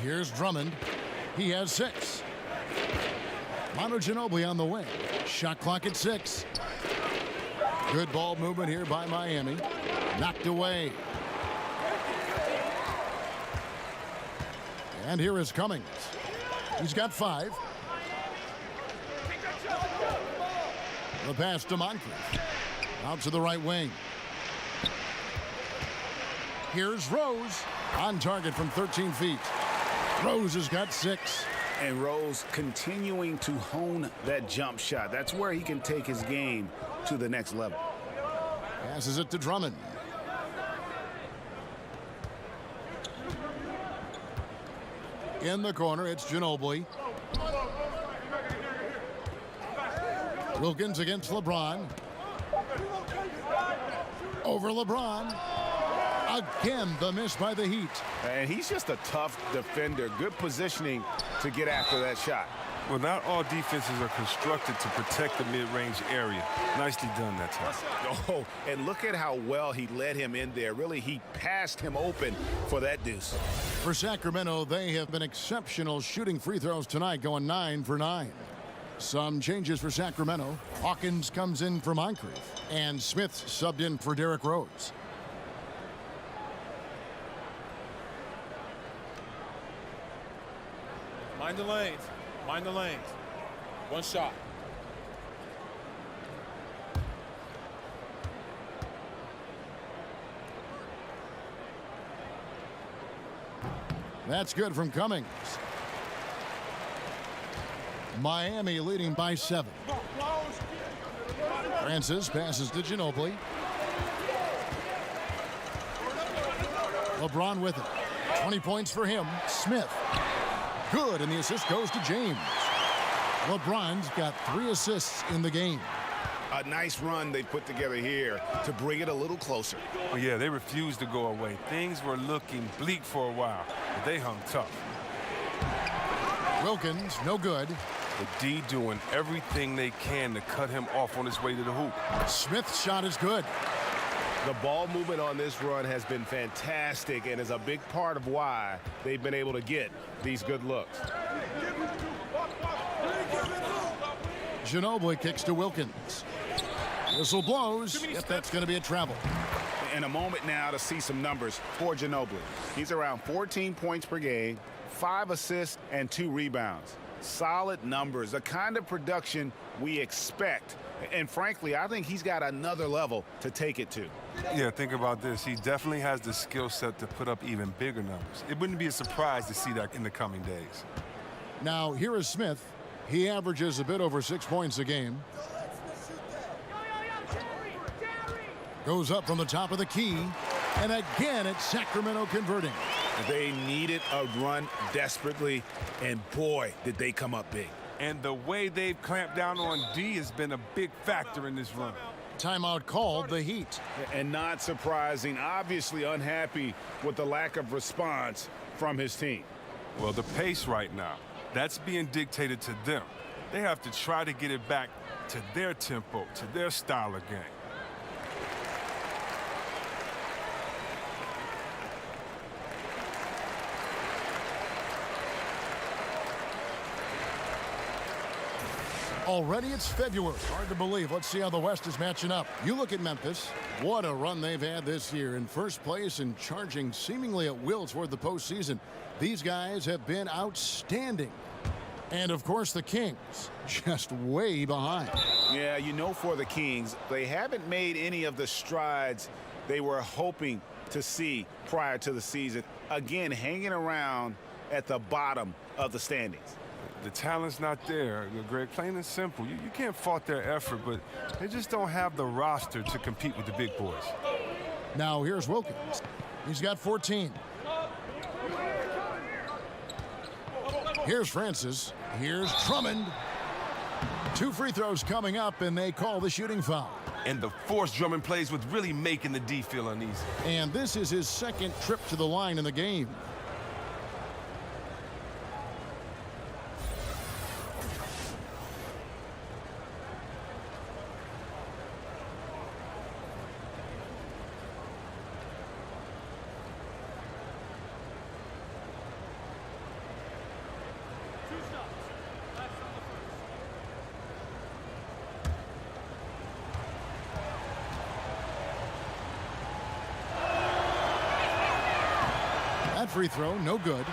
Here's Drummond. He has 6. Manu Ginobili on the wing. Shot clock at 6. Good ball movement here by Miami. Knocked away. And here is Cummings. He's got 5. The pass to Moncrief. Out to the right wing. Here's Rose. On target from 13 feet. Rose has got 6. And Rose continuing to hone that jump shot. That's where he can take his game to the next level. Passes it to Drummond. In the corner, it's Ginobili. Wilkins against LeBron. Over LeBron. Again, the miss by the Heat. And he's just a tough defender. Good positioning to get after that shot. Well, not all defenses are constructed to protect the mid-range area. Nicely done that time. Oh, and look at how well he led him in there. Really, he passed him open for that deuce. For Sacramento, they have been exceptional shooting free throws tonight, going 9 for 9. Some changes for Sacramento. Hawkins comes in for Moncrief. And Smith subbed in for Derrick Rose. Mind the lanes. Mind the lanes. One shot. That's good from Cummings. Miami leading by 7. Francis passes to Ginobili. LeBron with it. 20 points for him. Smith. Good, and the assist goes to James. LeBron's got 3 assists in the game. A nice run they put together here to bring it a little closer. Well, yeah, they refused to go away. Things were looking bleak for a while, but they hung tough. Wilkins, no good. The D doing everything they can to cut him off on his way to the hoop. Smith's shot is good. The ball movement on this run has been fantastic and is a big part of why they've been able to get these good looks. Ginobili kicks to Wilkins. Whistle blows. Yep, that's going to be a travel. In a moment now to see some numbers for Ginobili. He's around 14 points per game, 5 assists, and 2 rebounds. Solid numbers, the kind of production we expect. And frankly, I think he's got another level to take it to. Yeah, think about this. He definitely has the skill set to put up even bigger numbers. It wouldn't be a surprise to see that in the coming days. Now, here is Smith. He averages a bit over 6 points a game. Goes up from the top of the key. And again, it's Sacramento converting. They needed a run desperately, and boy, did they come up big. And the way they've clamped down on D has been a big factor in this run. Timeout called, the Heat. And not surprising, obviously unhappy with the lack of response from his team. Well, the pace right now, that's being dictated to them. They have to try to get it back to their tempo, to their style of game. Already it's February. Hard to believe. Let's see how the West is matching up. You look at Memphis. What a run they've had this year. In first place and charging seemingly at will toward the postseason. These guys have been outstanding. And, of course, the Kings just way behind. Yeah, you know, for the Kings, they haven't made any of the strides they were hoping to see prior to the season. Again, hanging around at the bottom of the standings. The talent's not there, Greg. Plain and simple. You can't fault their effort, but they just don't have the roster to compete with the big boys. Now here's Wilkins. He's got 14. Here's Francis. Here's Drummond. 2 free throws coming up, and they call the shooting foul. And the force Drummond plays with really making the D feel uneasy. And this is his second trip to the line in the game. That free throw, no good.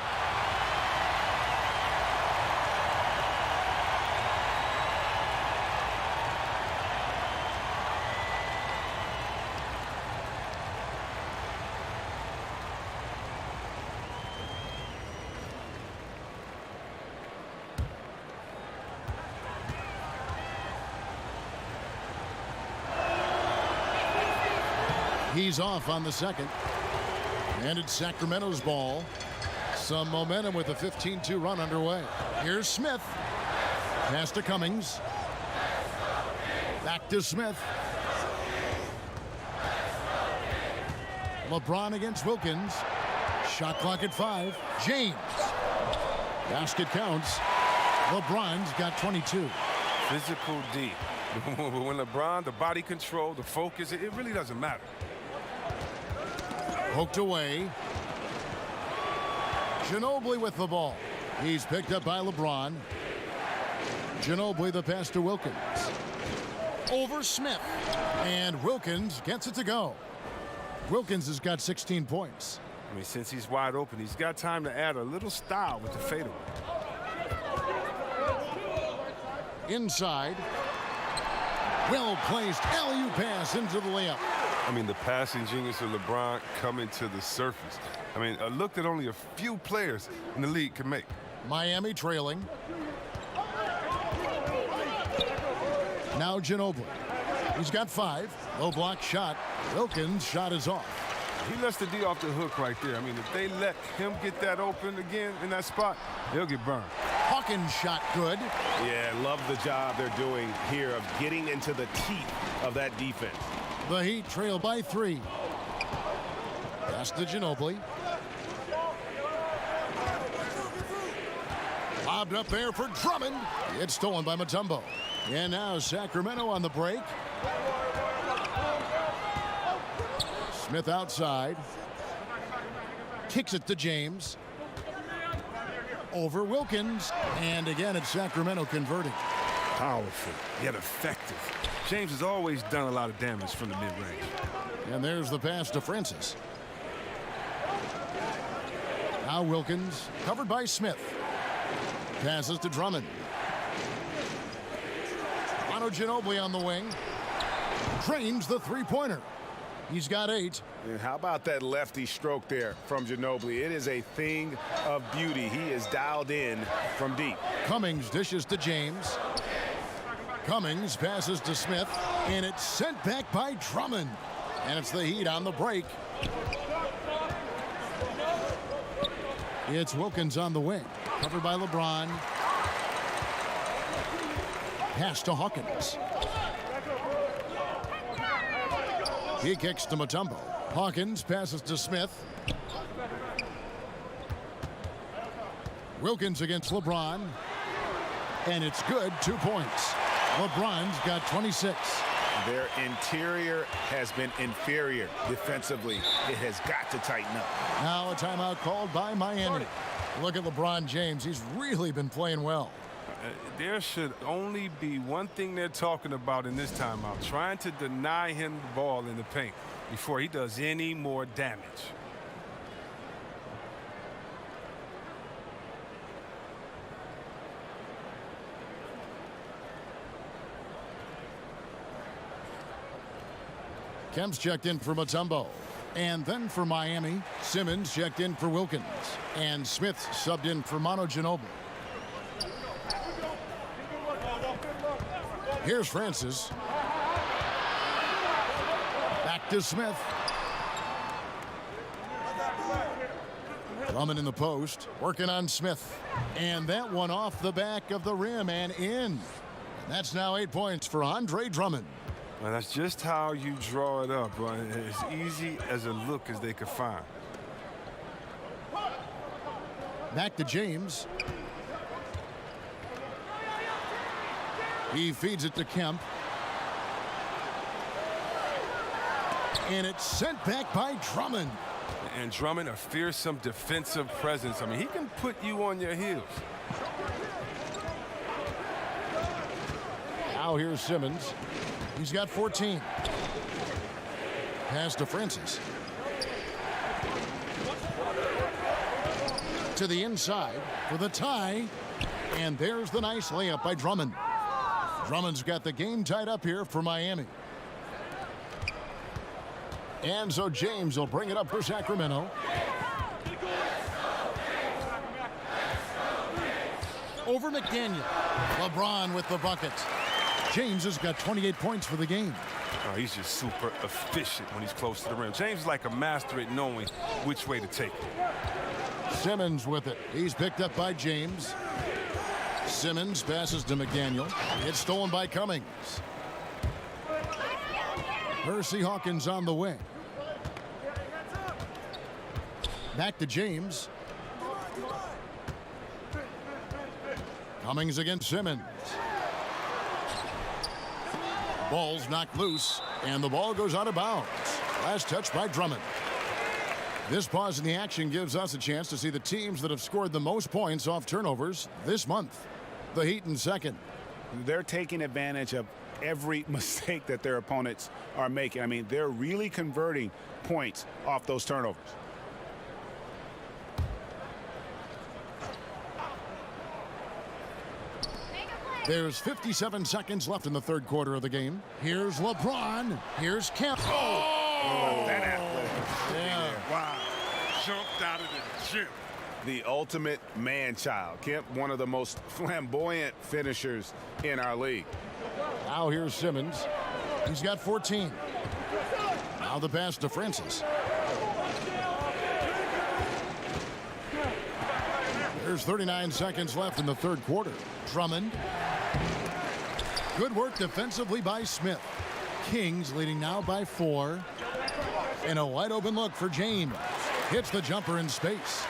He's off on the second. And it's Sacramento's ball. Some momentum with a 15-2 run underway. Here's Smith. Pass to Cummings. Back to Smith. LeBron against Wilkins. Shot clock at 5. James. Basket counts. LeBron's got 22. Physical D. When LeBron, the body control, the focus, it really doesn't matter. Poked away. Ginobili with the ball. He's picked up by LeBron. Ginobili the pass to Wilkins. Over Smith. And Wilkins gets it to go. Wilkins has got 16 points. I mean, since he's wide open, he's got time to add a little style with the fadeaway. Inside. Well-placed alley-oop pass into the layup. I mean, the passing genius of LeBron coming to the surface. I mean, a look that only a few players in the league can make. Miami trailing. Now Ginobili. He's got 5. Low block shot. Wilkins' shot is off. He lets the D off the hook right there. I mean, if they let him get that open again in that spot, they'll get burned. Hawkins' shot good. Yeah, love the job they're doing here of getting into the teeth of that defense. The Heat trail by 3. Pass to Ginobili. Lobbed up there for Drummond. It's stolen by Mutombo. And now Sacramento on the break. Smith outside. Kicks it to James. Over Wilkins. And again, it's Sacramento converting. Powerful, yet effective. James has always done a lot of damage from the mid-range. And there's the pass to Francis. Now Wilkins, covered by Smith. Passes to Drummond. Ginobili on the wing. Drains the three-pointer. He's got 8. And how about that lefty stroke there from Ginobili? It is a thing of beauty. He is dialed in from deep. Cummings dishes to James. Cummings passes to Smith. And it's sent back by Drummond. And it's the Heat on the break. It's Wilkins on the wing. Covered by LeBron. Pass to Hawkins. He kicks to Mutombo. Hawkins passes to Smith. Wilkins against LeBron. And it's good. 2 points. LeBron's got 26. Their interior has been inferior defensively. It has got to tighten up. Now a timeout called by Miami. Look at LeBron James. He's really been playing well. There should only be one thing they're talking about in this timeout, trying to deny him the ball in the paint before he does any more damage. Kemp's checked in for Mutombo. And then for Miami, Simmons checked in for Wilkins. And Smith subbed in for Ginobili. Here's Francis. Back to Smith. Drummond in the post, working on Smith. And that one off the back of the rim and in. That's now 8 points for Andre Drummond. Well, that's just how you draw it up. As easy as a look as they could find. Back to James. He feeds it to Kemp. And it's sent back by Drummond. And Drummond, a fearsome defensive presence. I mean, he can put you on your heels. Now here's Simmons. He's got 14. Pass to Francis. To the inside for the tie. And there's the nice layup by Drummond. Drummond's got the game tied up here for Miami. And so James will bring it up for Sacramento. Over McDaniel. LeBron with the bucket. James has got 28 points for the game. Oh, he's just super efficient when he's close to the rim. James is like a master at knowing which way to take it. Simmons with it. He's picked up by James. Simmons passes to McDaniel. It's stolen by Cummings. Percy Hawkins on the wing. Back to James. Cummings against Simmons. Ball's knocked loose, and the ball goes out of bounds. Last touch by Drummond. This pause in the action gives us a chance to see the teams that have scored the most points off turnovers this month. The Heat in second. They're taking advantage of every mistake that their opponents are making. I mean, they're really converting points off those turnovers. There's 57 seconds left in the third quarter of the game. Here's LeBron. Here's Kemp. That athletic. Yeah. Wow. Jumped out of the gym. The ultimate man-child. Kemp, one of the most flamboyant finishers in our league. Now here's Simmons. He's got 14. Now the pass to Francis. There's 39 seconds left in the third quarter. Drummond. Good work defensively by Smith. Kings leading now by 4. And a wide open look for James. Hits the jumper in space.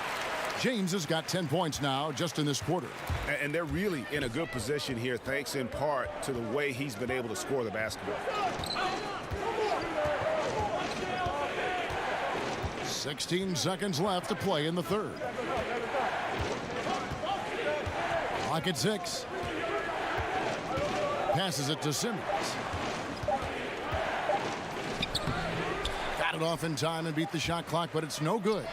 James has got 10 points now just in this quarter. And they're really in a good position here, thanks in part to the way he's been able to score the basketball. 16 seconds left to play in the third. Clock at 6. Passes it to Simmons. Got it off in time and beat the shot clock, but it's no good.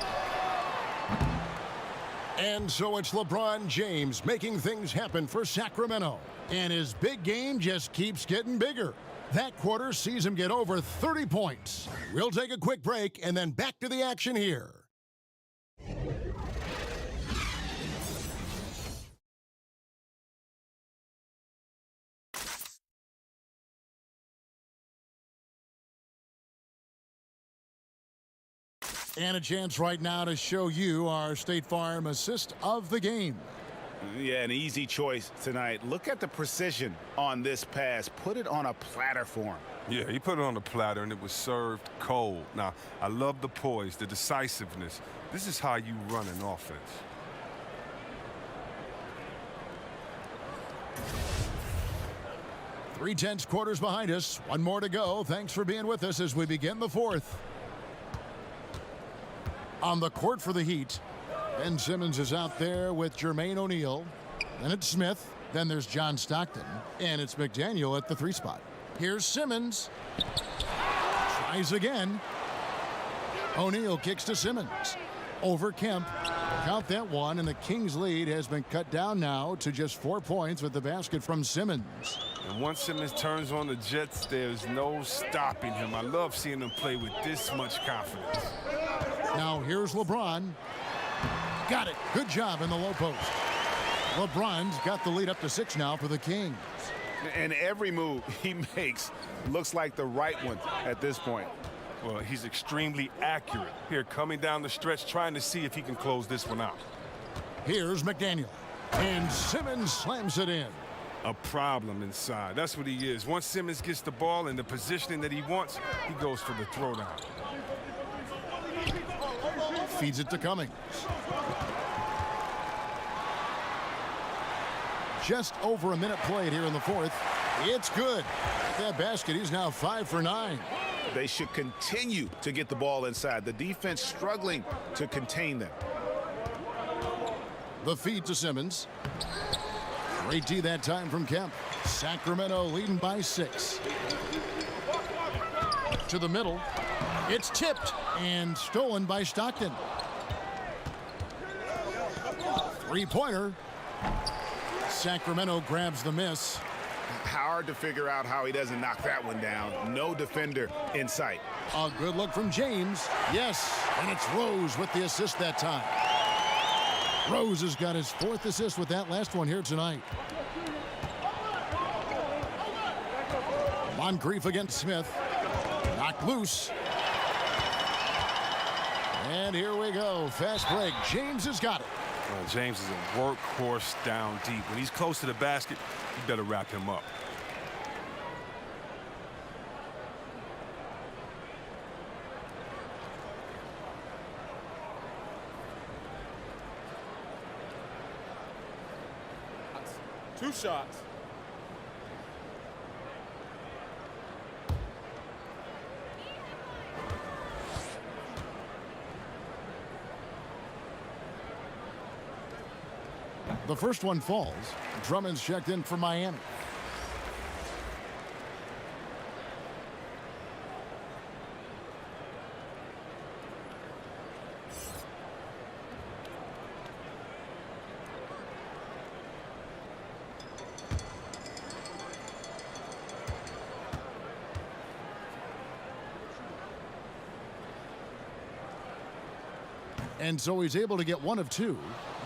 And so it's LeBron James making things happen for Sacramento. And his big game just keeps getting bigger. That quarter sees him get over 30 points. We'll take a quick break and then back to the action here. And a chance right now to show you our State Farm assist of the game. Yeah, an easy choice tonight. Look at the precision on this pass. Put it on a platter for him. Yeah, he put it on the platter, and it was served cold. Now, I love the poise, the decisiveness. This is how you run an offense. Three tenths quarters behind us. One more to go. Thanks for being with us as we begin the fourth. On the court for the Heat, Ben Simmons is out there with Jermaine O'Neal. Then it's Smith. Then there's John Stockton. And it's McDaniel at the 3 spot. Here's Simmons. Tries again. O'Neal kicks to Simmons. Over Kemp. Count that one, and the Kings' lead has been cut down now to just 4 points with the basket from Simmons. And once Simmons turns on the Jets, there's no stopping him. I love seeing him play with this much confidence. Now here's LeBron. Got it. Good job in the low post. LeBron's got the lead up to 6 now for the Kings. And every move he makes looks like the right one at this point. Well, he's extremely accurate. Here, coming down the stretch, trying to see if he can close this one out. Here's McDaniel. And Simmons slams it in. A problem inside. That's what he is. Once Simmons gets the ball in the positioning that he wants, he goes for the throwdown. Feeds it to Cummings. Just over a minute played here in the fourth. It's good. That basket, he's now 5 for 9. They should continue to get the ball inside. The defense struggling to contain them. The feed to Simmons. Great D that time from Kemp. Sacramento leading by 6. To the middle. It's tipped and stolen by Stockton. 3-pointer. Sacramento grabs the miss. Hard to figure out how he doesn't knock that one down. No defender in sight. A good look from James. Yes, and it's Rose with the assist that time. Rose has got his 4th assist with that last one here tonight. Moncrief against Smith. Knocked loose. And here we go. Fast break. James has got it. Well, James is a workhorse down deep. When he's close to the basket, you better wrap him up. Two shots. The first one falls. Drummond's checked in for Miami. And so he's able to get one of two.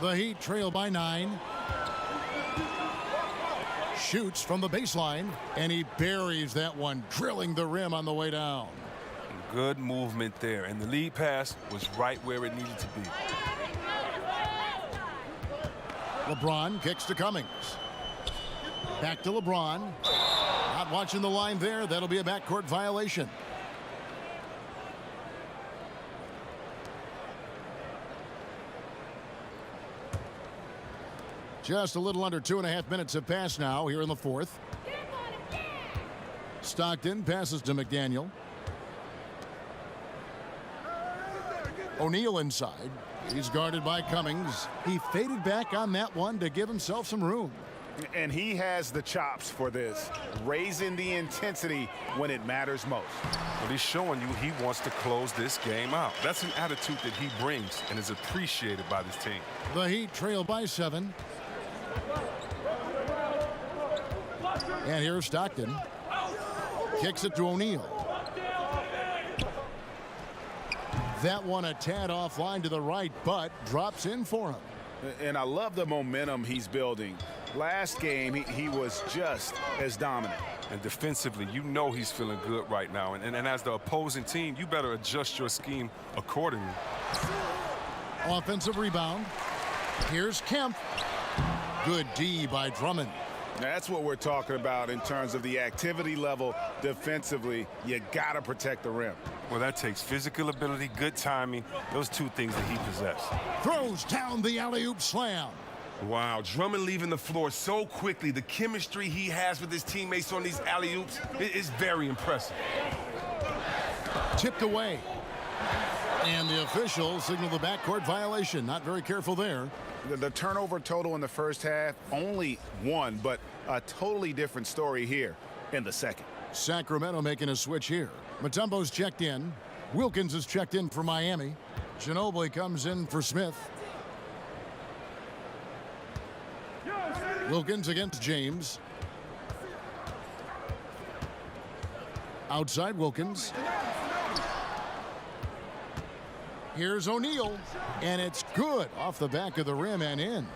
The Heat trail by 9. Shoots from the baseline, and he buries that one, drilling the rim on the way down. Good movement there, and the lead pass was right where it needed to be. LeBron kicks to Cummings. Back to LeBron. Not watching the line there. That'll be a backcourt violation. Just a little under 2.5 minutes have passed now here in the fourth. Stockton passes to McDaniel. O'Neal inside. He's guarded by Cummings. He faded back on that one to give himself some room. And he has the chops for this, raising the intensity when it matters most. But he's showing you he wants to close this game out. That's an attitude that he brings and is appreciated by this team. The Heat trail by 7. And here's Stockton. Kicks it to O'Neal. That one a tad offline to the right, but drops in for him. And I love the momentum he's building. Last game, he was just as dominant. And defensively, you know he's feeling good right now. And as the opposing team, you better adjust your scheme accordingly. Offensive rebound. Here's Kemp. Good D by Drummond. That's what we're talking about in terms of the activity level defensively. You got to protect the rim. Well, that takes physical ability, good timing, those two things that he possesses. Throws down the alley-oop slam. Wow, Drummond leaving the floor so quickly. The chemistry he has with his teammates on these alley-oops is very impressive. Tipped away. And the officials signal the backcourt violation. Not very careful there. The turnover total in the first half, only 1, but a totally different story here in the second. Sacramento making a switch here. Mutombo's checked in. Wilkins is checked in for Miami. Ginobili comes in for Smith. Wilkins against James. Outside Wilkins. Here's O'Neal, and it's good off the back of the rim and in.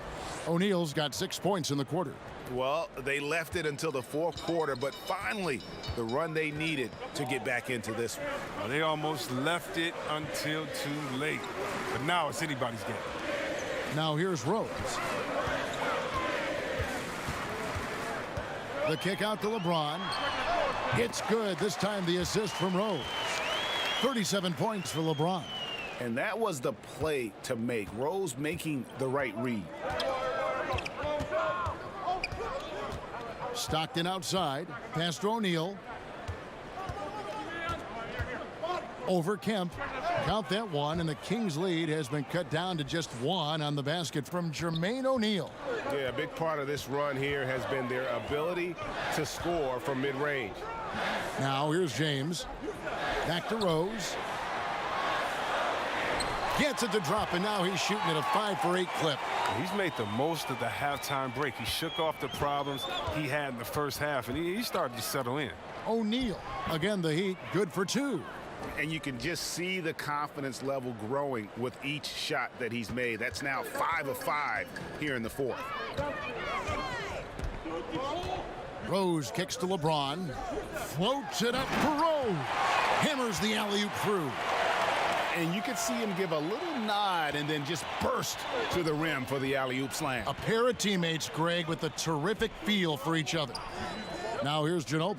O'Neal's got 6 points in the quarter. Well, they left it until the fourth quarter, but finally the run they needed to get back into this one. Well, they almost left it until too late, but now it's anybody's game. Now here's Rose. The kick out to LeBron. It's good. This time the assist from Rose. 37 points for LeBron. And that was the play to make. Rose making the right read. Stockton outside. Pass to O'Neal. Over Kemp. Count that one, and the Kings' lead has been cut down to just 1 on the basket from Jermaine O'Neal. Yeah, a big part of this run here has been their ability to score from mid-range. Now here's James. Back to Rose. Gets it to drop, and now he's shooting at a 5 for 8 clip. He's made the most of the halftime break. He shook off the problems he had in the first half, and he started to settle in. O'Neal, again the Heat, good for 2. And you can just see the confidence level growing with each shot that he's made. That's now 5 of 5 here in the fourth. Rose kicks to LeBron. Floats it up for Rose. Hammers the alley-oop through. And you could see him give a little nod and then just burst to the rim for the alley-oop slam. A pair of teammates, Greg, with a terrific feel for each other. Now here's Ginobili.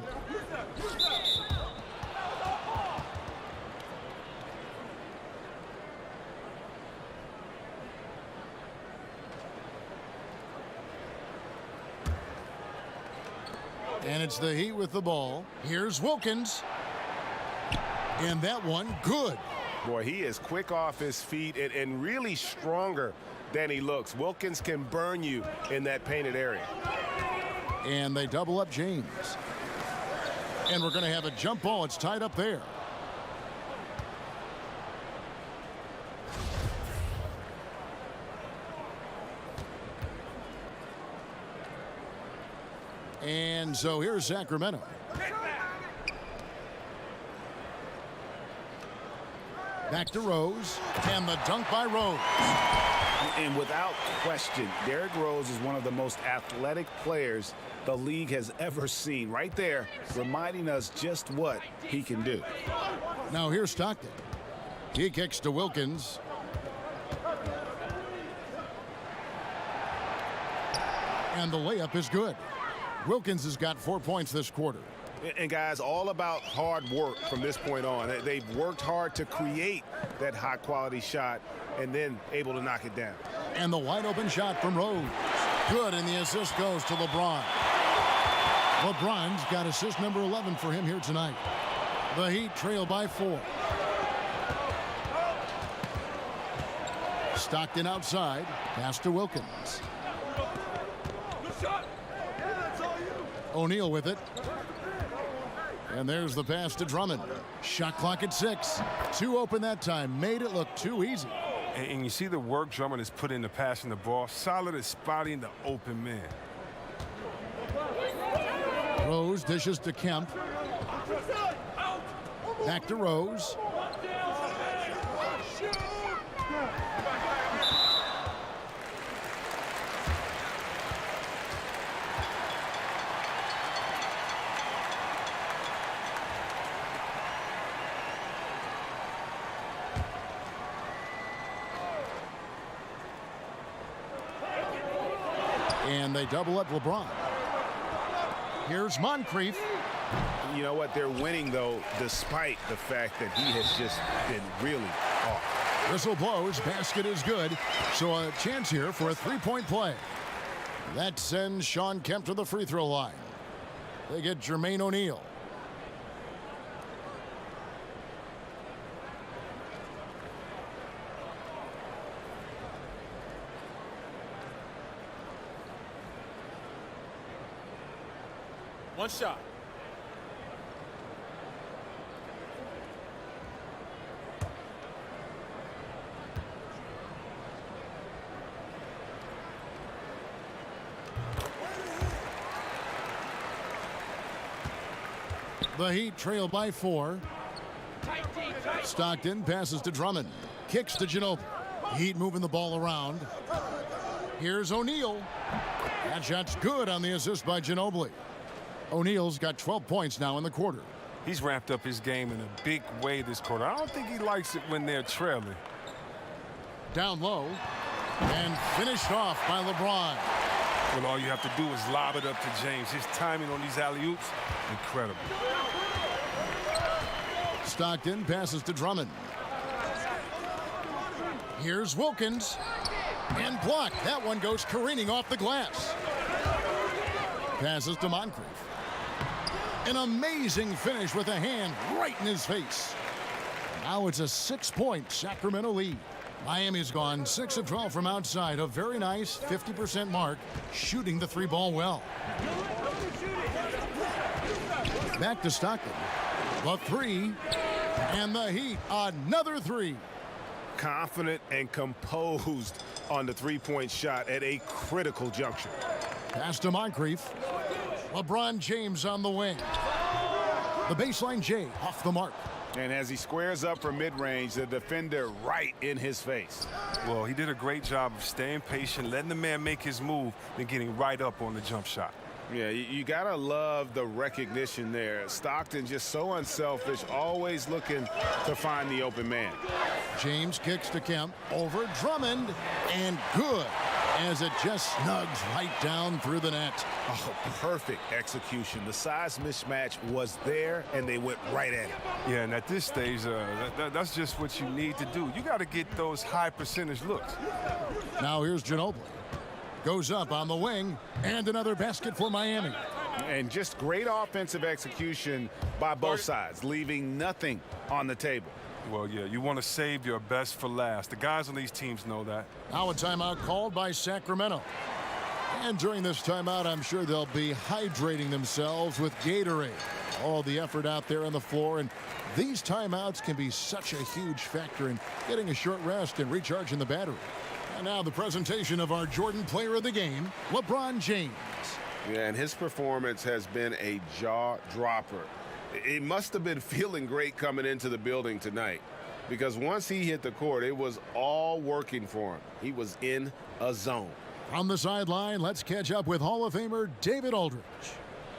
And it's the Heat with the ball. Here's Wilkins. And that one, good. Boy, he is quick off his feet and really stronger than he looks. Wilkins can burn you in that painted area. And they double up James. And we're going to have a jump ball. It's tied up there. And so here's Sacramento. Back to Rose, and the dunk by Rose. And without question, Derrick Rose is one of the most athletic players the league has ever seen. Right there, reminding us just what he can do. Now here's Stockton. He kicks to Wilkins. And the layup is good. Wilkins has got 4 points this quarter. And guys, all about hard work from this point on. They've worked hard to create that high-quality shot and then able to knock it down. And the wide open shot from Rose. Good, and the assist goes to LeBron. LeBron's got assist number 11 for him here tonight. The Heat trail by 4. Stockton outside. Pass to Wilkins. O'Neal with it. And there's the pass to Drummond. Shot clock at 6. 2 open that time. Made it look too easy. And you see the work Drummond has put into passing the ball. Solid at spotting the open man. Rose dishes to Kemp. Back to Rose. And they double up LeBron. Here's Moncrief. You know what? They're winning, though, despite the fact that he has just been really off. Whistle blows. Basket is good. So a chance here for a three-point play. That sends Sean Kemp to the free throw line. They get Jermaine O'Neal. One shot. The Heat trail by 4. Stockton passes to Drummond. Kicks to Ginobili. Heat moving the ball around. Here's O'Neal. That shot's good on the assist by Ginobili. O'Neal's got 12 points now in the quarter. He's ramped up his game in a big way this quarter. I don't think he likes it when they're trailing. Down low. And finished off by LeBron. Well, all you have to do is lob it up to James. His timing on these alley-oops, incredible. Stockton passes to Drummond. Here's Wilkins. And blocked. That one goes careening off the glass. Passes to Moncrief. An amazing finish with a hand right in his face. Now it's a 6-point Sacramento lead. Miami's gone 6 of 12 from outside. A very nice 50% mark, shooting the 3-ball well. Back to Stockton. The 3. And the Heat, another 3. Confident and composed on the three-point shot at a critical juncture. Pass to Moncrief. LeBron James on the wing. The baseline J off the mark. And as he squares up for mid-range, the defender right in his face. Well, he did a great job of staying patient, letting the man make his move, and getting right up on the jump shot. Yeah, you got to love the recognition there. Stockton just so unselfish, always looking to find the open man. James kicks to Kemp. Over Drummond. And good, as it just snugs right down through the net. Oh, perfect execution. The size mismatch was there, and they went right at it. Yeah, and at this stage, that's just what you need to do. You got to get those high percentage looks. Now here's Ginobili. Goes up on the wing, and another basket for Miami. And just great offensive execution by both sides, leaving nothing on the table. Well, yeah, you want to save your best for last. The guys on these teams know that. Now a timeout called by Sacramento. And during this timeout, I'm sure they'll be hydrating themselves with Gatorade. All the effort out there on the floor, and these timeouts can be such a huge factor in getting a short rest and recharging the battery. And now the presentation of our Jordan Player of the Game, LeBron James. Yeah, and his performance has been a jaw dropper. He must have been feeling great coming into the building tonight. because once he hit the court, it was all working for him. He was in a zone. From the sideline, let's catch up with Hall of Famer David Aldridge.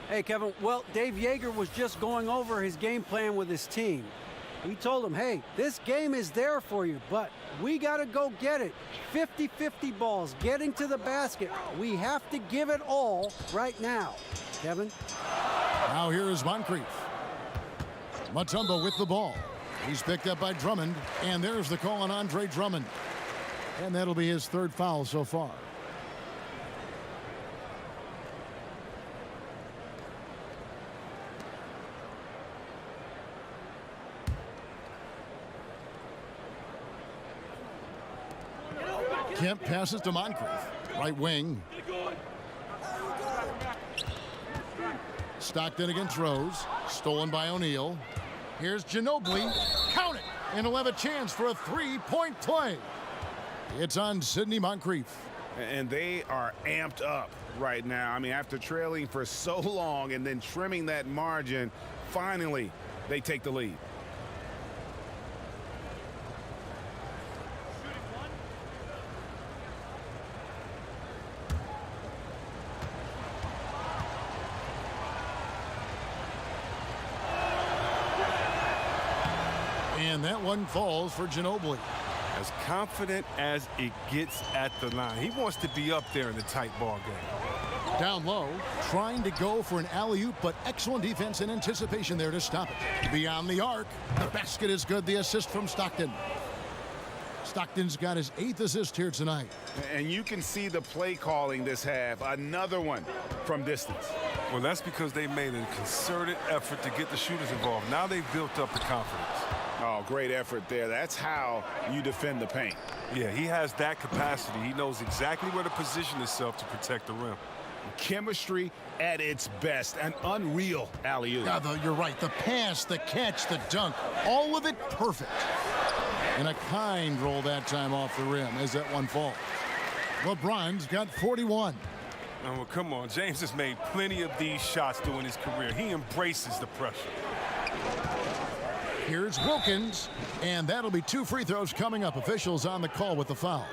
Hey, Kevin. Well, Dave Yeager was just going over his game plan with his team. He told them, hey, this game is there for you, but we got to go get it. 50-50 balls, getting to the basket. We have to give it all right now. Kevin? Now here is Moncrief. Mutombo with the ball. He's picked up by Drummond, and there's the call on Andre Drummond. And that'll be his third foul so far. Kemp passes to Moncrief. Right wing. Stockton against Rose. Stolen by O'Neal. Here's Ginobili. Count it! And he'll have a chance for a three-point play. It's on Sidney Moncrief. And they are amped up right now. I mean, after trailing for so long and then trimming that margin, finally they take the lead. And that one falls for Ginobili. As confident as it gets at the line. He wants to be up there in the tight ball game. Down low, trying to go for an alley-oop, but excellent defense and anticipation there to stop it. Beyond the arc, the basket is good. The assist from Stockton. Stockton's got his 8th assist here tonight. And you can see the play calling this half. Another one from distance. Well, that's because they made a concerted effort to get the shooters involved. Now they've built up the confidence. Oh, great effort there. That's how you defend the paint. Yeah, he has that capacity. He knows exactly where to position himself to protect the rim. Chemistry at its best. An unreal alley-oop. Yeah, you're right. The pass, the catch, the dunk, all of it perfect. And a kind roll that time off the rim as that one falls. LeBron's got 41. Oh, well, come on. James has made plenty of these shots during his career. He embraces the pressure. Here's Wilkins, and that'll be 2 free throws coming up. Officials on the call with the foul.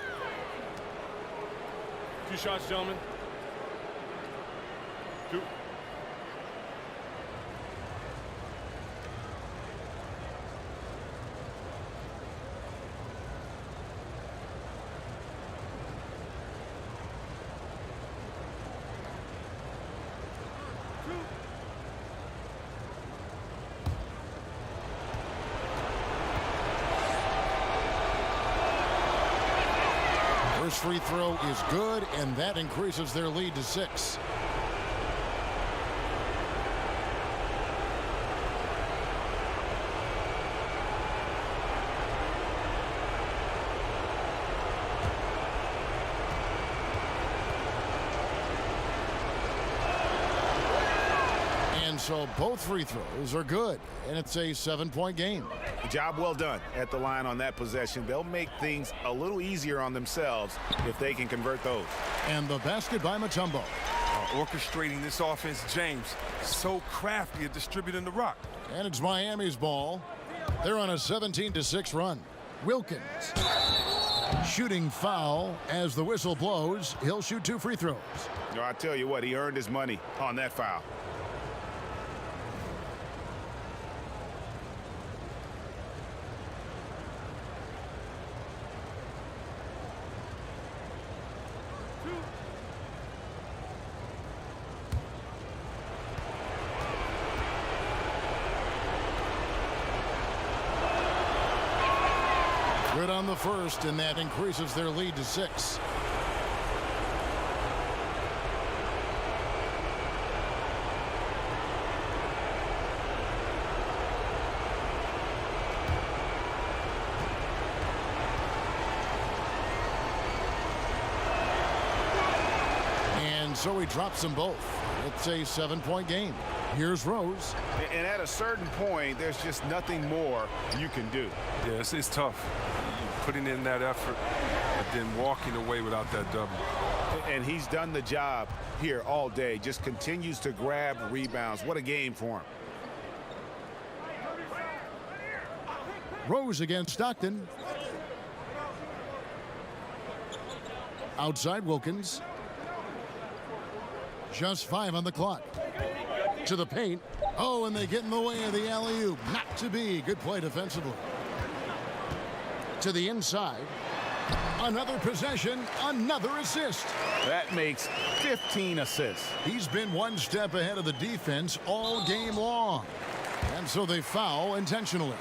2 shots, gentlemen. 2. First free throw is good, and that increases their lead to 6. And so both free throws are good, and it's a 7-point game. Job well done at the line on that possession. They'll make things a little easier on themselves if they can convert those. And the basket by Mutombo. Orchestrating this offense, James, so crafty at distributing the rock. And it's Miami's ball. They're on a 17-6 run. Wilkins. Shooting foul as the whistle blows. He'll shoot 2 free throws. No, I tell you what, he earned his money on that foul. Good on the first, and that increases their lead to 6. And so he drops them both. It's a 7-point game. Here's Rose. And at a certain point, there's just nothing more you can do. Yeah, it's tough. Putting in that effort and then walking away without that double. And he's done the job here all day. Just continues to grab rebounds. What a game for him. Rose against Stockton. Outside Wilkins. Just 5 on the clock. To the paint. Oh, and they get in the way of the alley-oop. Not to be. Good play defensively. To the inside. Another possession, another assist. That makes 15 assists. He's been one step ahead of the defense all game long. And so they foul intentionally.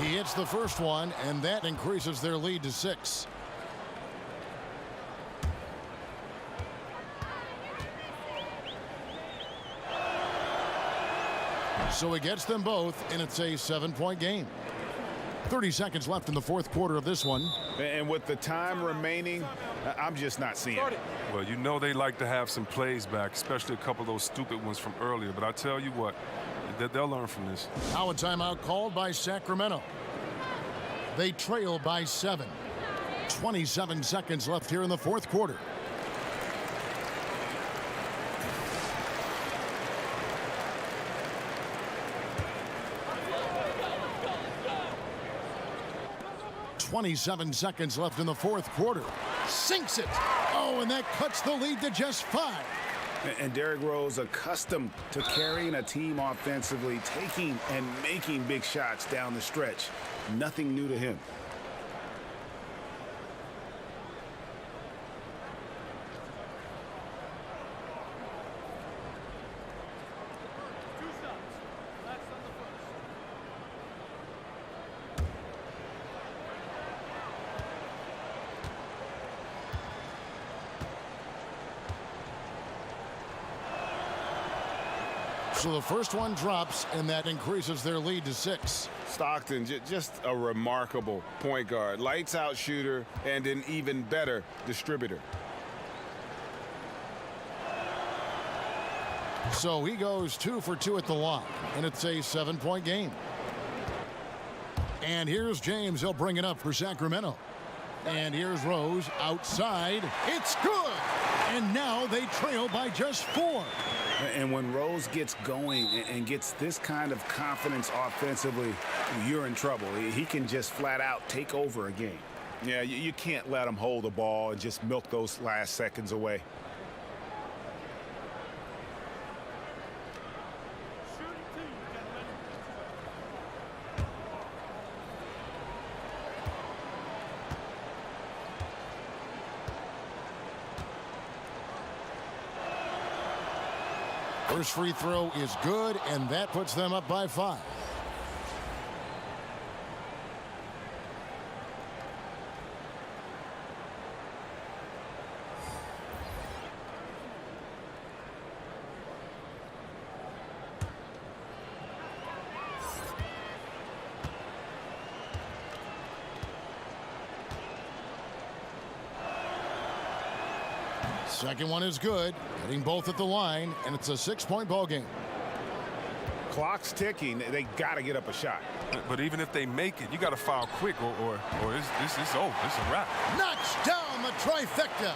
He hits the first one, and that increases their lead to 6. So he gets them both, and it's a 7-point game. 30 seconds left in the fourth quarter of this one. And with the time remaining, I'm just not seeing it. Well, you know they like to have some plays back, especially a couple of those stupid ones from earlier. But I tell you what, they'll learn from this. Now a timeout called by Sacramento. They trail by 7. 27 seconds left here in the fourth quarter. .27 seconds left in the fourth quarter. Sinks it. Oh, and that cuts the lead to just 5. And Derrick Rose, accustomed to carrying a team offensively, taking and making big shots down the stretch. Nothing new to him. So the first one drops, and that increases their lead to 6. Stockton, just a remarkable point guard. Lights out shooter and an even better distributor. So he goes 2 for 2 at the line, and it's a 7-point game. And here's James. He'll bring it up for Sacramento. And here's Rose outside. It's good. And now they trail by just 4. And when Rose gets going and gets this kind of confidence offensively, you're in trouble. He can just flat out take over a game. Yeah, you can't let him hold the ball and just milk those last seconds away. First free throw is good, and that puts them up by 5. Second one is good, hitting both at the line, and it's a 6-point ball game. Clock's ticking. They got to get up a shot. But even if they make it, you got to foul quick, or it's over. It's a wrap. Knocks down the trifecta.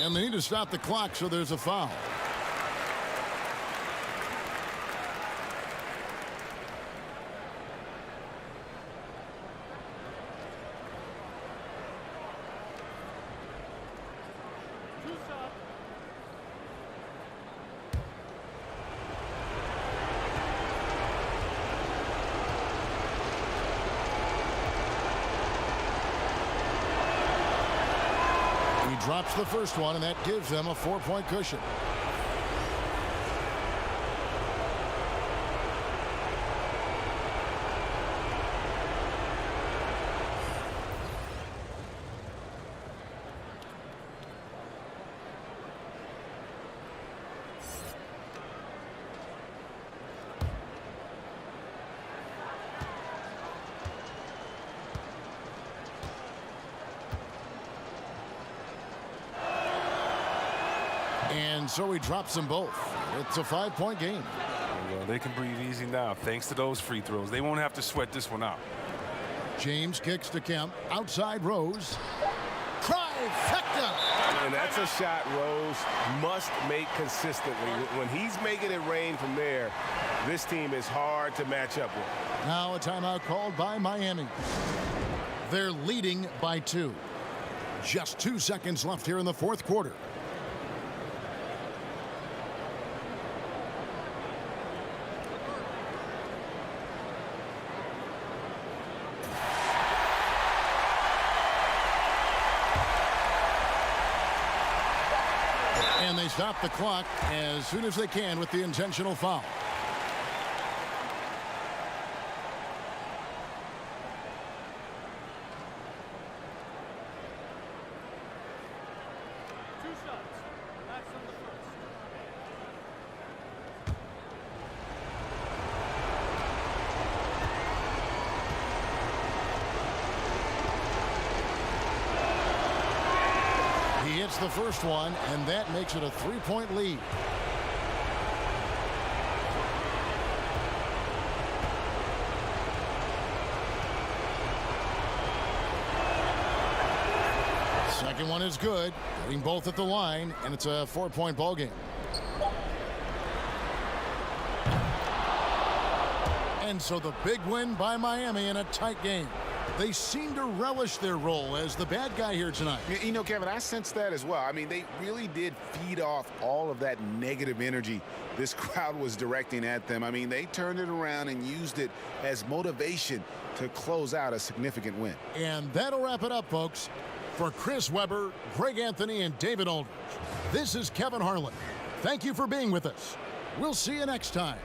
And they need to stop the clock, so there's a foul. Drops the first one, and that gives them a 4-point cushion. And so he drops them both. It's a 5-point game. Well, they can breathe easy now thanks to those free throws. They won't have to sweat this one out. James kicks to Kemp. Outside Rose. Trifecta! And that's a shot Rose must make consistently. When he's making it rain from there, this team is hard to match up with. Now a timeout called by Miami. They're leading by 2. Just 2 seconds left here in the fourth quarter. And they stop the clock as soon as they can with the intentional foul. The first one, and that makes it a 3-point lead. Second one is good, getting both at the line, and it's a 4-point ball game. And so the big win by Miami in a tight game. They seem to relish their role as the bad guy here tonight. You know, Kevin, I sense that as well. I mean, they really did feed off all of that negative energy this crowd was directing at them. I mean, they turned it around and used it as motivation to close out a significant win. And that'll wrap it up, folks. For Chris Webber, Greg Anthony, and David Aldridge, this is Kevin Harlan. Thank you for being with us. We'll see you next time.